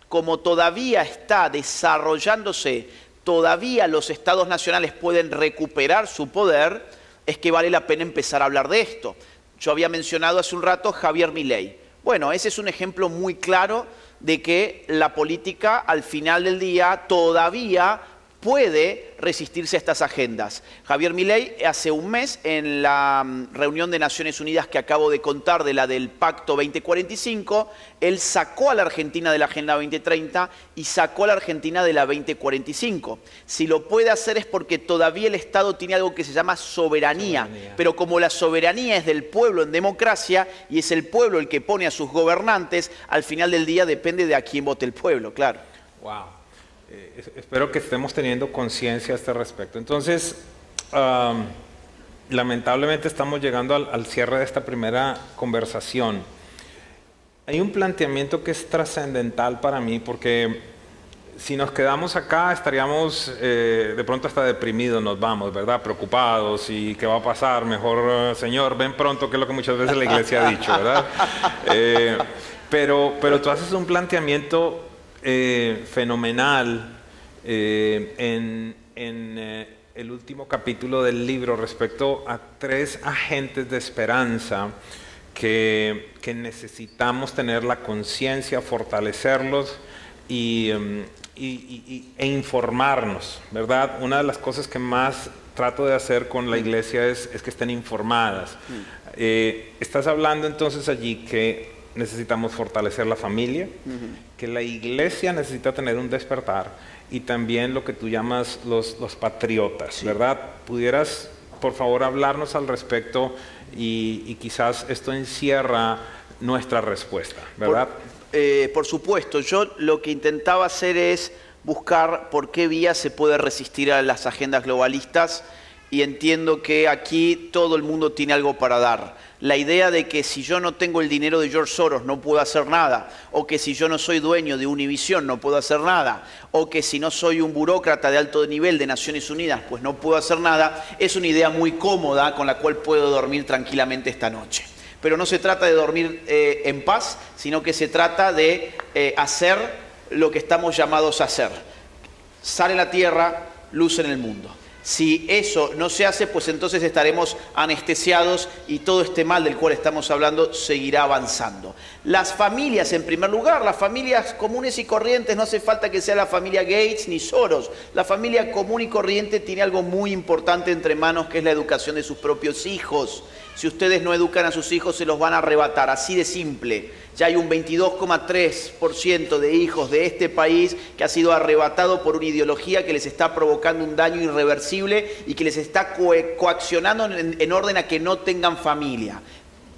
Como todavía está desarrollándose, todavía los estados nacionales pueden recuperar su poder, es que vale la pena empezar a hablar de esto. Yo había mencionado hace un rato Javier Milei. Bueno, ese es un ejemplo muy claro de que la política al final del día todavía puede resistirse a estas agendas. Javier Milei hace un mes en la reunión de Naciones Unidas que acabo de contar de la del Pacto 2045, él sacó a la Argentina de la Agenda 2030 y sacó a la Argentina de la 2045. Si lo puede hacer es porque todavía el Estado tiene algo que se llama soberanía. Pero como la soberanía es del pueblo en democracia y es el pueblo el que pone a sus gobernantes, al final del día depende de a quién vote el pueblo, claro. Wow. Espero que estemos teniendo conciencia a este respecto. Entonces, lamentablemente estamos llegando al cierre de esta primera conversación. Hay un planteamiento que es trascendental para mí porque si nos quedamos acá estaríamos de pronto hasta deprimidos, nos vamos, ¿verdad? Preocupados y qué va a pasar, mejor Señor, ven pronto, que es lo que muchas veces la iglesia ha dicho, ¿verdad? Pero tú haces un planteamiento fenomenal en el último capítulo del libro respecto a 3 agentes de esperanza que necesitamos tener la conciencia, fortalecerlos e informarnos, ¿verdad? Una de las cosas que más trato de hacer con la iglesia es que estén informadas. Estás hablando entonces allí que necesitamos fortalecer la familia, que la iglesia necesita tener un despertar y también lo que tú llamas los patriotas, ¿verdad? ¿Pudieras por favor, hablarnos al respecto y quizás esto encierra nuestra respuesta, ¿verdad? Por supuesto, yo lo que intentaba hacer es buscar por qué vía se puede resistir a las agendas globalistas, y entiendo que aquí todo el mundo tiene algo para dar. La idea de que si yo no tengo el dinero de George Soros no puedo hacer nada, o que si yo no soy dueño de Univision no puedo hacer nada, o que si no soy un burócrata de alto nivel de Naciones Unidas pues no puedo hacer nada, es una idea muy cómoda con la cual puedo dormir tranquilamente esta noche. Pero no se trata de dormir en paz, sino que se trata de hacer lo que estamos llamados a hacer. Sal en la tierra, luz en el mundo. Si eso no se hace, pues entonces estaremos anestesiados y todo este mal del cual estamos hablando seguirá avanzando. Las familias, en primer lugar, las familias comunes y corrientes, no hace falta que sea la familia Gates ni Soros. La familia común y corriente tiene algo muy importante entre manos, que es la educación de sus propios hijos. Si ustedes no educan a sus hijos, se los van a arrebatar, así de simple. Ya hay un 22,3% de hijos de este país que ha sido arrebatado por una ideología que les está provocando un daño irreversible y que les está coaccionando en orden a que no tengan familia.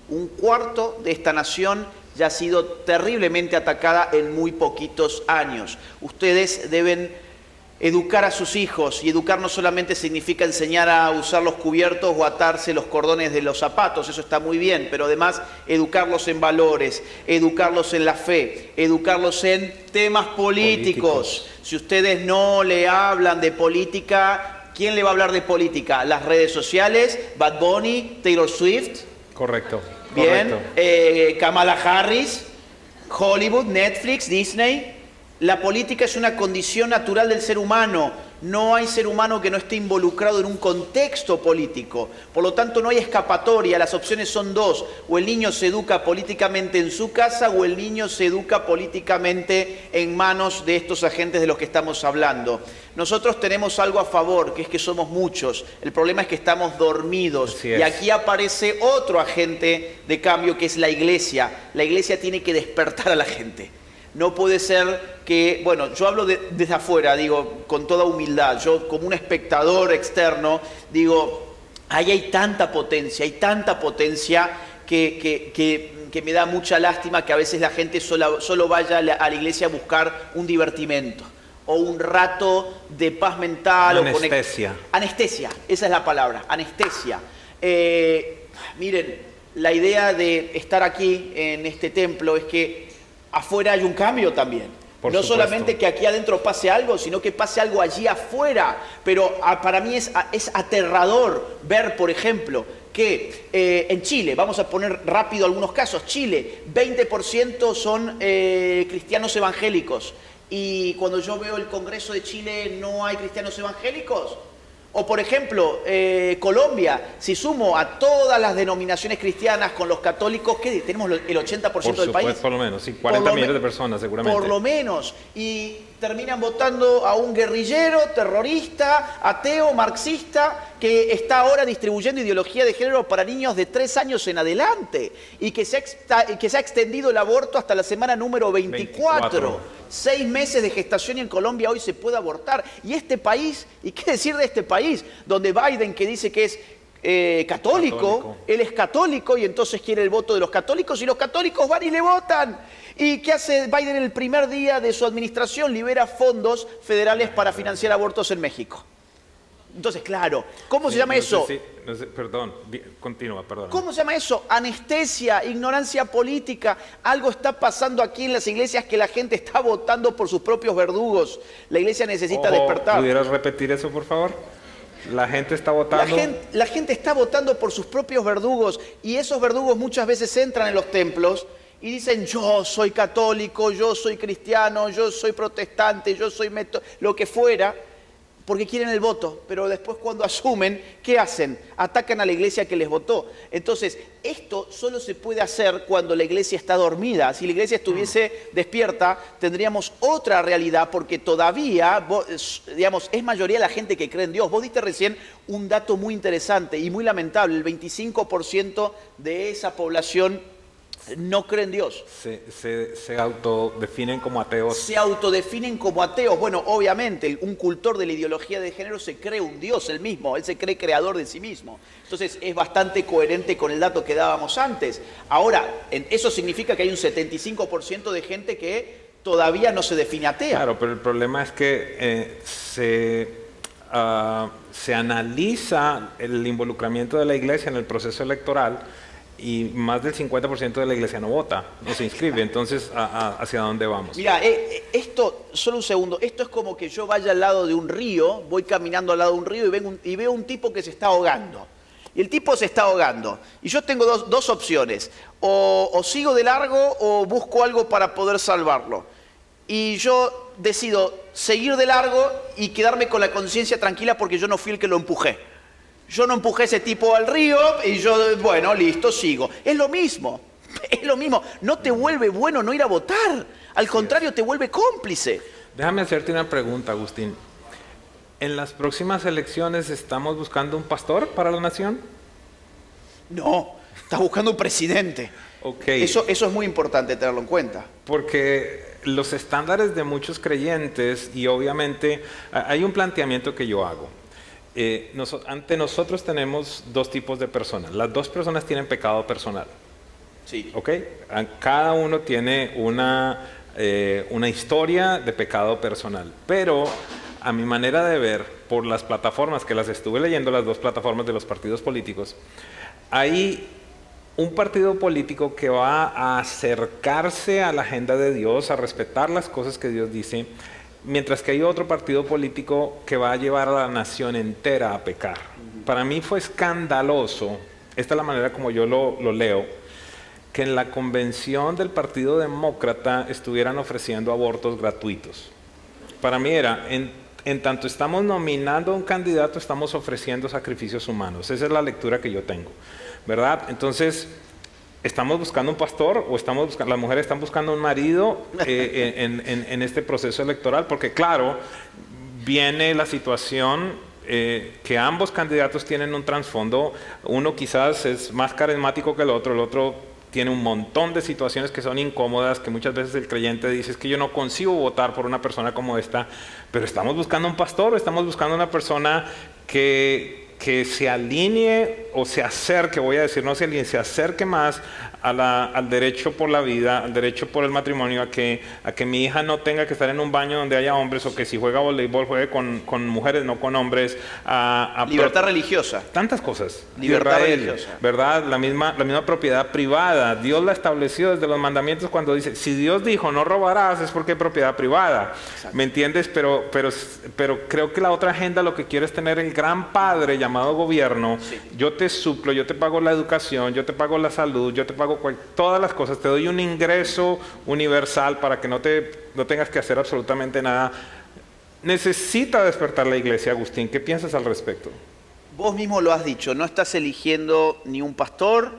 Un cuarto de esta nación ya ha sido terriblemente atacada en muy poquitos años. Ustedes deben educar a sus hijos, y educar no solamente significa enseñar a usar los cubiertos o atarse los cordones de los zapatos, eso está muy bien, pero además educarlos en valores, educarlos en la fe, educarlos en temas políticos. Si ustedes no le hablan de política, ¿quién le va a hablar de política? ¿Las redes sociales? ¿Bad Bunny? ¿Taylor Swift? Correcto. Bien. Kamala Harris, Hollywood, Netflix, Disney. La política es una condición natural del ser humano. No hay ser humano que no esté involucrado en un contexto político. Por lo tanto, no hay escapatoria. Las opciones son dos. O el niño se educa políticamente en su casa, o el niño se educa políticamente en manos de estos agentes de los que estamos hablando. Nosotros tenemos algo a favor, que es que somos muchos. El problema es que estamos dormidos. Y aquí aparece otro agente de cambio, que es la iglesia. La iglesia tiene que despertar a la gente. No puede ser que, bueno, yo hablo desde afuera, digo, con toda humildad, yo como un espectador externo, digo, ahí hay tanta potencia que me da mucha lástima que a veces la gente solo vaya a la iglesia a buscar un divertimento o un rato de paz mental. Anestesia. Anestesia, esa es la palabra, anestesia. Miren, la idea de estar aquí en este templo es que afuera hay un cambio también. No solamente que aquí adentro pase algo, sino que pase algo allí afuera. Pero para mí es aterrador ver, por ejemplo, que en Chile, vamos a poner rápido algunos casos, Chile, 20% son cristianos evangélicos. Y cuando yo veo el Congreso de Chile, ¿no hay cristianos evangélicos? O por ejemplo, Colombia, si sumo a todas las denominaciones cristianas con los católicos, ¿qué? Tenemos el 80% del país. Por lo menos, sí, 40 millones de personas seguramente. Por lo menos. Y terminan votando a un guerrillero, terrorista, ateo, marxista, que está ahora distribuyendo ideología de género para niños de 3 años en adelante. Y que se ha extendido el aborto hasta la semana número 24. 6 meses de gestación y en Colombia hoy se puede abortar. Y este país, ¿y qué decir de este país? Donde Biden, que dice que es católico, él es católico y entonces quiere el voto de los católicos y los católicos van y le votan. ¿Y qué hace Biden el primer día de su administración? Libera fondos federales para financiar abortos en México. Entonces, claro, ¿cómo se llama eso? Perdón, continúa, perdón. ¿Cómo se llama eso? Anestesia, ignorancia política. Algo está pasando aquí en las iglesias que la gente está votando por sus propios verdugos. La iglesia necesita despertar. ¿Pudieras repetir eso, por favor? La gente está votando. La gente está votando por sus propios verdugos y esos verdugos muchas veces entran en los templos y dicen: yo soy católico, yo soy cristiano, yo soy protestante, yo soy lo que fuera, porque quieren el voto, pero después cuando asumen, ¿qué hacen? Atacan a la iglesia que les votó. Entonces, esto solo se puede hacer cuando la iglesia está dormida. Si la iglesia estuviese despierta, tendríamos otra realidad, porque todavía, digamos, es mayoría la gente que cree en Dios. Vos diste recién un dato muy interesante y muy lamentable. El 25% de esa población no creen en Dios. Se autodefinen como ateos. Se autodefinen como ateos. Bueno, obviamente, un cultor de la ideología de género se cree un Dios él mismo, él se cree creador de sí mismo. Entonces es bastante coherente con el dato que dábamos antes. Ahora, eso significa que hay un 75% de gente que todavía no se define atea. Claro, pero el problema es que se analiza el involucramiento de la iglesia en el proceso electoral y más del 50% de la iglesia no vota, no se inscribe. Entonces, ¿hacia dónde vamos? Mira, esto, solo un segundo, esto es como que yo vaya al lado de un río, voy caminando al lado de un río y veo un tipo que se está ahogando. Y el tipo se está ahogando. Y yo tengo dos opciones, o sigo de largo o busco algo para poder salvarlo. Y yo decido seguir de largo y quedarme con la conciencia tranquila porque yo no fui el que lo empujé. Yo no empujé a ese tipo al río y yo, bueno, listo, sigo. Es lo mismo. No te vuelve bueno no ir a votar. Al contrario, te vuelve cómplice. Déjame hacerte una pregunta, Agustín. ¿En las próximas elecciones estamos buscando un pastor para la nación? No, estás buscando un presidente. Okay. Eso es muy importante tenerlo en cuenta. Porque los estándares de muchos creyentes, y obviamente hay un planteamiento que yo hago. Ante nosotros tenemos dos tipos de personas. Las dos personas tienen pecado personal. Sí. ¿Ok? Cada uno tiene una historia de pecado personal. Pero a mi manera de ver, por las plataformas que las estuve leyendo, las dos plataformas de los partidos políticos, hay un partido político que va a acercarse a la agenda de Dios, a respetar las cosas que Dios dice, mientras que hay otro partido político que va a llevar a la nación entera a pecar. Para mí fue escandaloso, esta es la manera como yo lo leo, que en la convención del Partido Demócrata estuvieran ofreciendo abortos gratuitos. Para mí era, en tanto estamos nominando a un candidato, estamos ofreciendo sacrificios humanos. Esa es la lectura que yo tengo, ¿verdad? Entonces, ¿estamos buscando un pastor o las mujeres están buscando un marido en este proceso electoral? Porque claro, viene la situación que ambos candidatos tienen un trasfondo. Uno quizás es más carismático que el otro tiene un montón de situaciones que son incómodas, que muchas veces el creyente dice, es que yo no consigo votar por una persona como esta, pero ¿estamos buscando un pastor o estamos buscando una persona que se alinee o se acerque, voy a decir, no se alinee, se acerque más al derecho por la vida, al derecho por el matrimonio, a que mi hija no tenga que estar en un baño donde haya hombres, o que si juega voleibol juegue con mujeres, no con hombres? Libertad religiosa. Tantas cosas. Libertad Israel, religiosa. ¿verdad? La misma propiedad privada. Dios la estableció desde los mandamientos cuando dice, si Dios dijo no robarás, es porque hay propiedad privada. Exacto. ¿Me entiendes? Pero creo que la otra agenda lo que quiere es tener el gran padre llamado gobierno. Sí. Yo te suplo, yo te pago la educación, yo te pago la salud, yo te pago todas las cosas, te doy un ingreso universal para que no tengas que hacer absolutamente nada. Necesita despertar la iglesia, Agustín. ¿Qué piensas al respecto? Vos mismo lo has dicho, no estás eligiendo ni un pastor,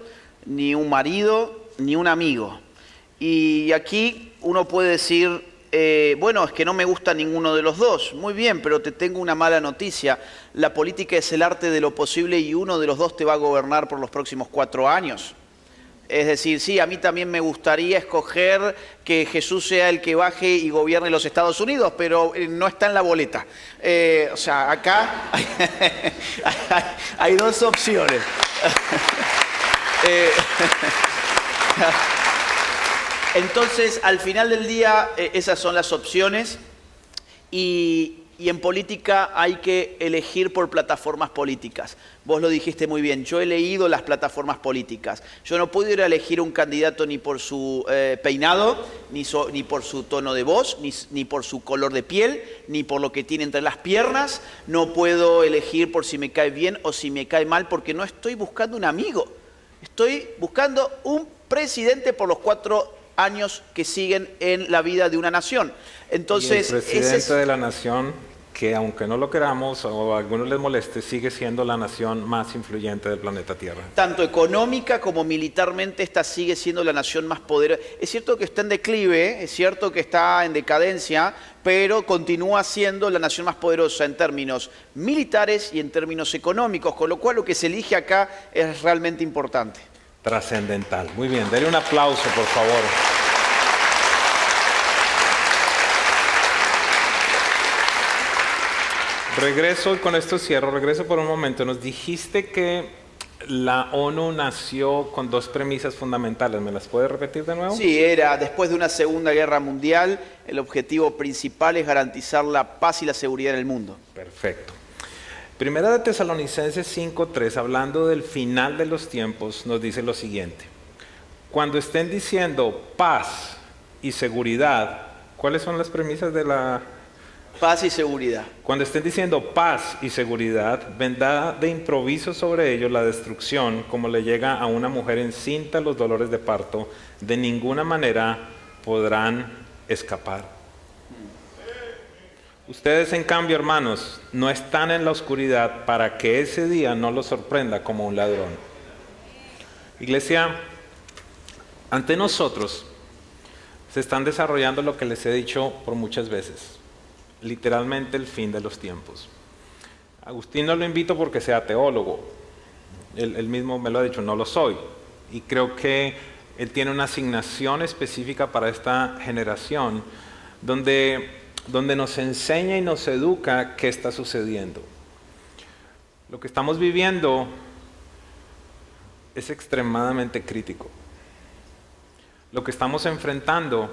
ni un marido, ni un amigo. Y aquí uno puede decir, bueno, es que no me gusta ninguno de los dos. Muy bien, pero te tengo una mala noticia. La política es el arte de lo posible y uno de los dos te va a gobernar por los próximos 4 años. Es decir, sí, a mí también me gustaría escoger que Jesús sea el que baje y gobierne los Estados Unidos, pero no está en la boleta. O sea, acá hay dos opciones. Entonces, al final del día, esas son las opciones. Y en política hay que elegir por plataformas políticas. Vos lo dijiste muy bien, yo he leído las plataformas políticas. Yo no puedo ir a elegir un candidato ni por su peinado, ni por su tono de voz, ni por su color de piel, ni por lo que tiene entre las piernas. No puedo elegir por si me cae bien o si me cae mal, porque no estoy buscando un amigo. Estoy buscando un presidente por los 4 años que siguen en la vida de una nación. Entonces, y el presidente de la nación, que aunque no lo queramos o a algunos les moleste, sigue siendo la nación más influyente del planeta Tierra. Tanto económica como militarmente, esta sigue siendo la nación más poderosa. Es cierto que está en declive, es cierto que está en decadencia, pero continúa siendo la nación más poderosa en términos militares y en términos económicos, con lo cual lo que se elige acá es realmente importante. trascendental. Muy bien, denle un aplauso, por favor. Regreso, y con esto cierro, regreso por un momento. Nos dijiste que la ONU nació con dos premisas fundamentales. ¿Me las puedes repetir de nuevo? Sí, era después de una Segunda Guerra Mundial, el objetivo principal es garantizar la paz y la seguridad en el mundo. Perfecto. Primera de Tesalonicenses 5:3, hablando del final de los tiempos, nos dice lo siguiente. Cuando estén diciendo paz y seguridad, ¿cuáles son las premisas de la... Paz y seguridad. Cuando estén diciendo paz y seguridad, vendrá de improviso sobre ellos la destrucción, como le llega a una mujer encinta los dolores de parto. De ninguna manera podrán escapar. Ustedes, en cambio, hermanos, no están en la oscuridad para que ese día no los sorprenda como un ladrón. Iglesia, ante nosotros se están desarrollando lo que les he dicho por muchas veces. Literalmente el fin de los tiempos. Agustín no lo invito porque sea teólogo. Él mismo me lo ha dicho, no lo soy. Y creo que él tiene una asignación específica para esta generación donde nos enseña y nos educa qué está sucediendo. Lo que estamos viviendo es extremadamente crítico. Lo que estamos enfrentando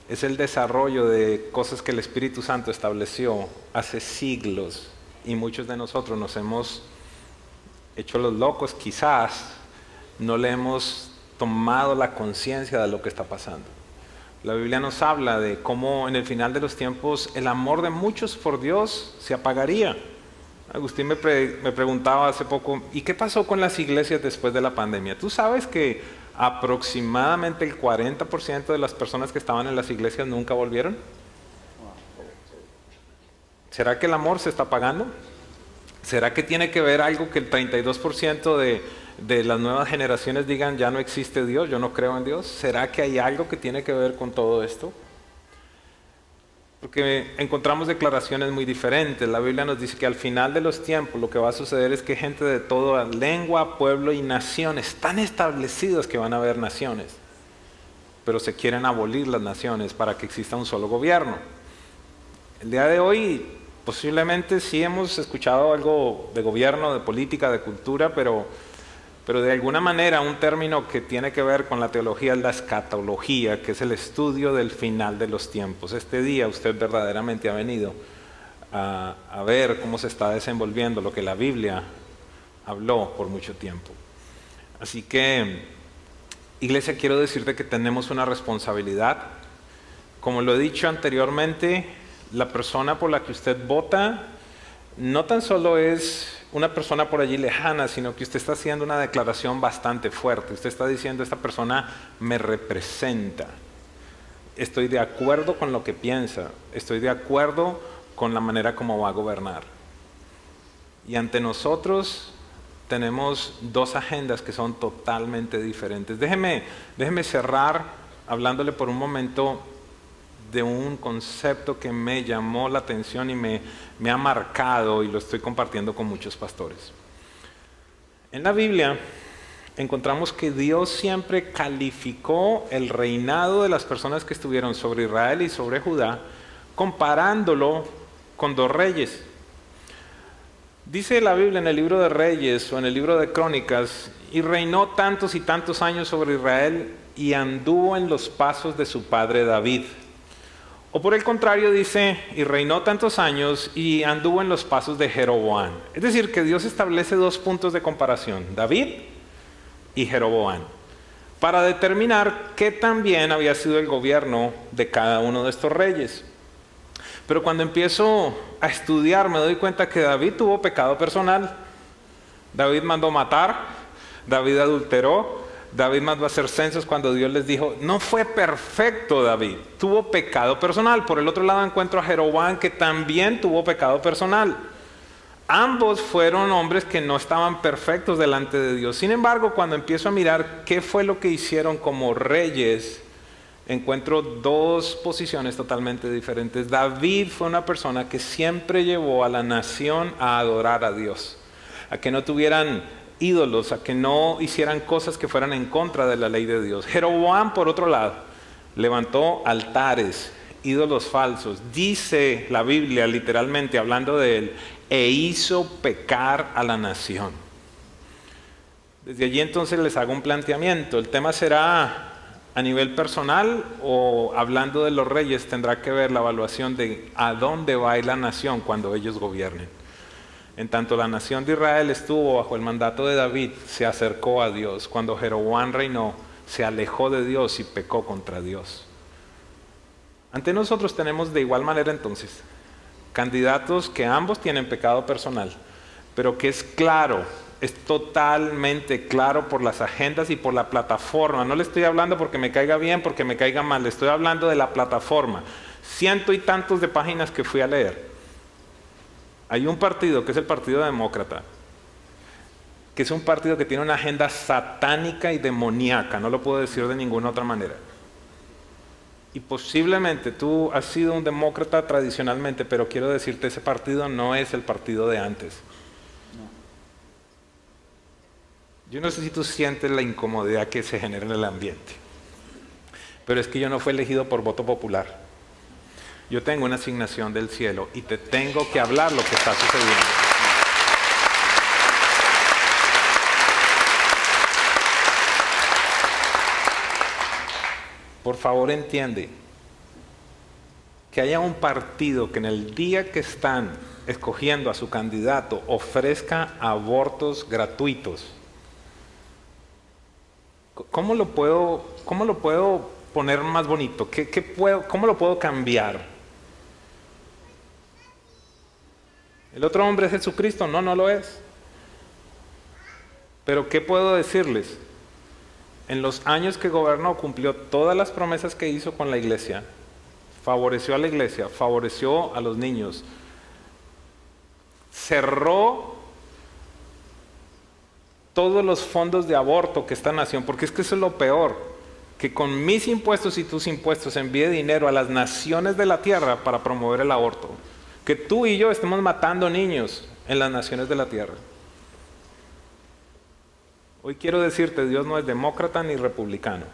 es el desarrollo de cosas que el Espíritu Santo estableció hace siglos, y muchos de nosotros nos hemos hecho los locos, quizás no le hemos tomado la conciencia de lo que está pasando. La Biblia nos habla de cómo en el final de los tiempos el amor de muchos por Dios se apagaría. Agustín me preguntaba hace poco, ¿y qué pasó con las iglesias después de la pandemia? ¿Tú sabes que aproximadamente el 40% de las personas que estaban en las iglesias nunca volvieron? ¿Será que el amor se está apagando? ¿Será que tiene que ver algo que el 32% de las nuevas generaciones digan ya no existe Dios, yo no creo en Dios? ¿Será que hay algo que tiene que ver con todo esto? Porque encontramos declaraciones muy diferentes. La Biblia nos dice que al final de los tiempos lo que va a suceder es que gente de toda lengua, pueblo y nación están establecidos que van a haber naciones, pero se quieren abolir las naciones para que exista un solo gobierno. El día de hoy posiblemente sí hemos escuchado algo de gobierno, de política, de cultura, pero de alguna manera un término que tiene que ver con la teología es la escatología, que es el estudio del final de los tiempos. Este día usted verdaderamente ha venido a ver cómo se está desenvolviendo lo que la Biblia habló por mucho tiempo. Así que, iglesia, quiero decirte que tenemos una responsabilidad. Como lo he dicho anteriormente, la persona por la que usted vota no tan solo es una persona por allí lejana, sino que usted está haciendo una declaración bastante fuerte. Usted está diciendo, esta persona me representa. Estoy de acuerdo con lo que piensa. Estoy de acuerdo con la manera como va a gobernar. Y ante nosotros tenemos dos agendas que son totalmente diferentes. Déjeme cerrar hablándole por un momento de un concepto que me llamó la atención y me ha marcado, y lo estoy compartiendo con muchos pastores. En la Biblia encontramos que Dios siempre calificó el reinado de las personas que estuvieron sobre Israel y sobre Judá, comparándolo con dos reyes. Dice la Biblia en el libro de Reyes o en el libro de Crónicas, y reinó tantos y tantos años sobre Israel y anduvo en los pasos de su padre David. O por el contrario dice, y reinó tantos años y anduvo en los pasos de Jeroboam. Es decir, que Dios establece dos puntos de comparación, David y Jeroboam, para determinar qué tan bien había sido el gobierno de cada uno de estos reyes. Pero cuando empiezo a estudiar me doy cuenta que David tuvo pecado personal. David mandó matar, David adulteró, David mandó a hacer censos cuando Dios les dijo, no fue perfecto David, tuvo pecado personal. Por el otro lado encuentro a Jeroboam, que también tuvo pecado personal. Ambos fueron hombres que no estaban perfectos delante de Dios. Sin embargo, cuando empiezo a mirar qué fue lo que hicieron como reyes, encuentro dos posiciones totalmente diferentes. David fue una persona que siempre llevó a la nación a adorar a Dios, a que no tuvieran ídolos, a que no hicieran cosas que fueran en contra de la ley de Dios. Jeroboam, por otro lado, levantó altares, ídolos falsos. Dice la Biblia, literalmente hablando de él, e hizo pecar a la nación. Desde allí entonces les hago un planteamiento. El tema será a nivel personal o hablando de los reyes, tendrá que ver la evaluación de a dónde va a ir la nación cuando ellos gobiernen. En tanto la nación de Israel estuvo bajo el mandato de David, se acercó a Dios. Cuando Jeroboam reinó, se alejó de Dios y pecó contra Dios. Ante nosotros tenemos de igual manera entonces candidatos que ambos tienen pecado personal, pero que es claro, es totalmente claro por las agendas y por la plataforma. No le estoy hablando porque me caiga bien, porque me caiga mal, le estoy hablando de la plataforma. 100 y tantos de páginas que fui a leer. Hay un partido que es el Partido Demócrata, que es un partido que tiene una agenda satánica y demoníaca, no lo puedo decir de ninguna otra manera. Y posiblemente tú has sido un demócrata tradicionalmente, pero quiero decirte, ese partido no es el partido de antes. Yo no sé si tú sientes la incomodidad que se genera en el ambiente, pero es que yo no fui elegido por voto popular. Yo tengo una asignación del cielo y te tengo que hablar lo que está sucediendo. Por favor, entiende que haya un partido que en el día que están escogiendo a su candidato ofrezca abortos gratuitos. ¿Cómo lo puedo poner más bonito? ¿Cómo lo puedo cambiar? ¿El otro hombre es Jesucristo? No, no lo es. Pero ¿qué puedo decirles? En los años que gobernó cumplió todas las promesas que hizo con la iglesia, favoreció a la iglesia, favoreció a los niños, cerró todos los fondos de aborto que esta nación, porque es que eso es lo peor, que con mis impuestos y tus impuestos envíe dinero a las naciones de la tierra para promover el aborto, que tú y yo estemos matando niños en las naciones de la tierra. Hoy quiero decirte, Dios no es demócrata ni republicano.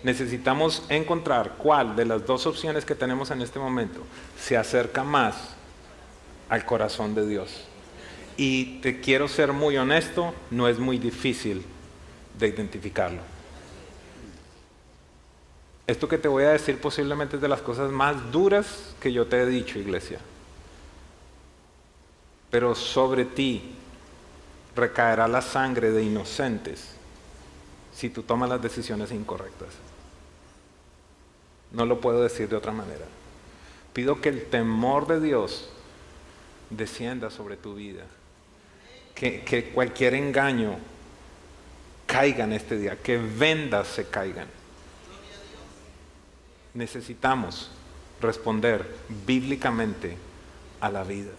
Necesitamos encontrar cuál de las dos opciones que tenemos en este momento se acerca más al corazón de Dios. Y te quiero ser muy honesto, no es muy difícil de identificarlo. Esto que te voy a decir posiblemente es de las cosas más duras que yo te he dicho, iglesia. Pero sobre ti recaerá la sangre de inocentes si tú tomas las decisiones incorrectas. No lo puedo decir de otra manera. Pido que el temor de Dios descienda sobre tu vida. Que cualquier engaño caiga en este día. Que vendas se caigan. Necesitamos responder bíblicamente a la vida.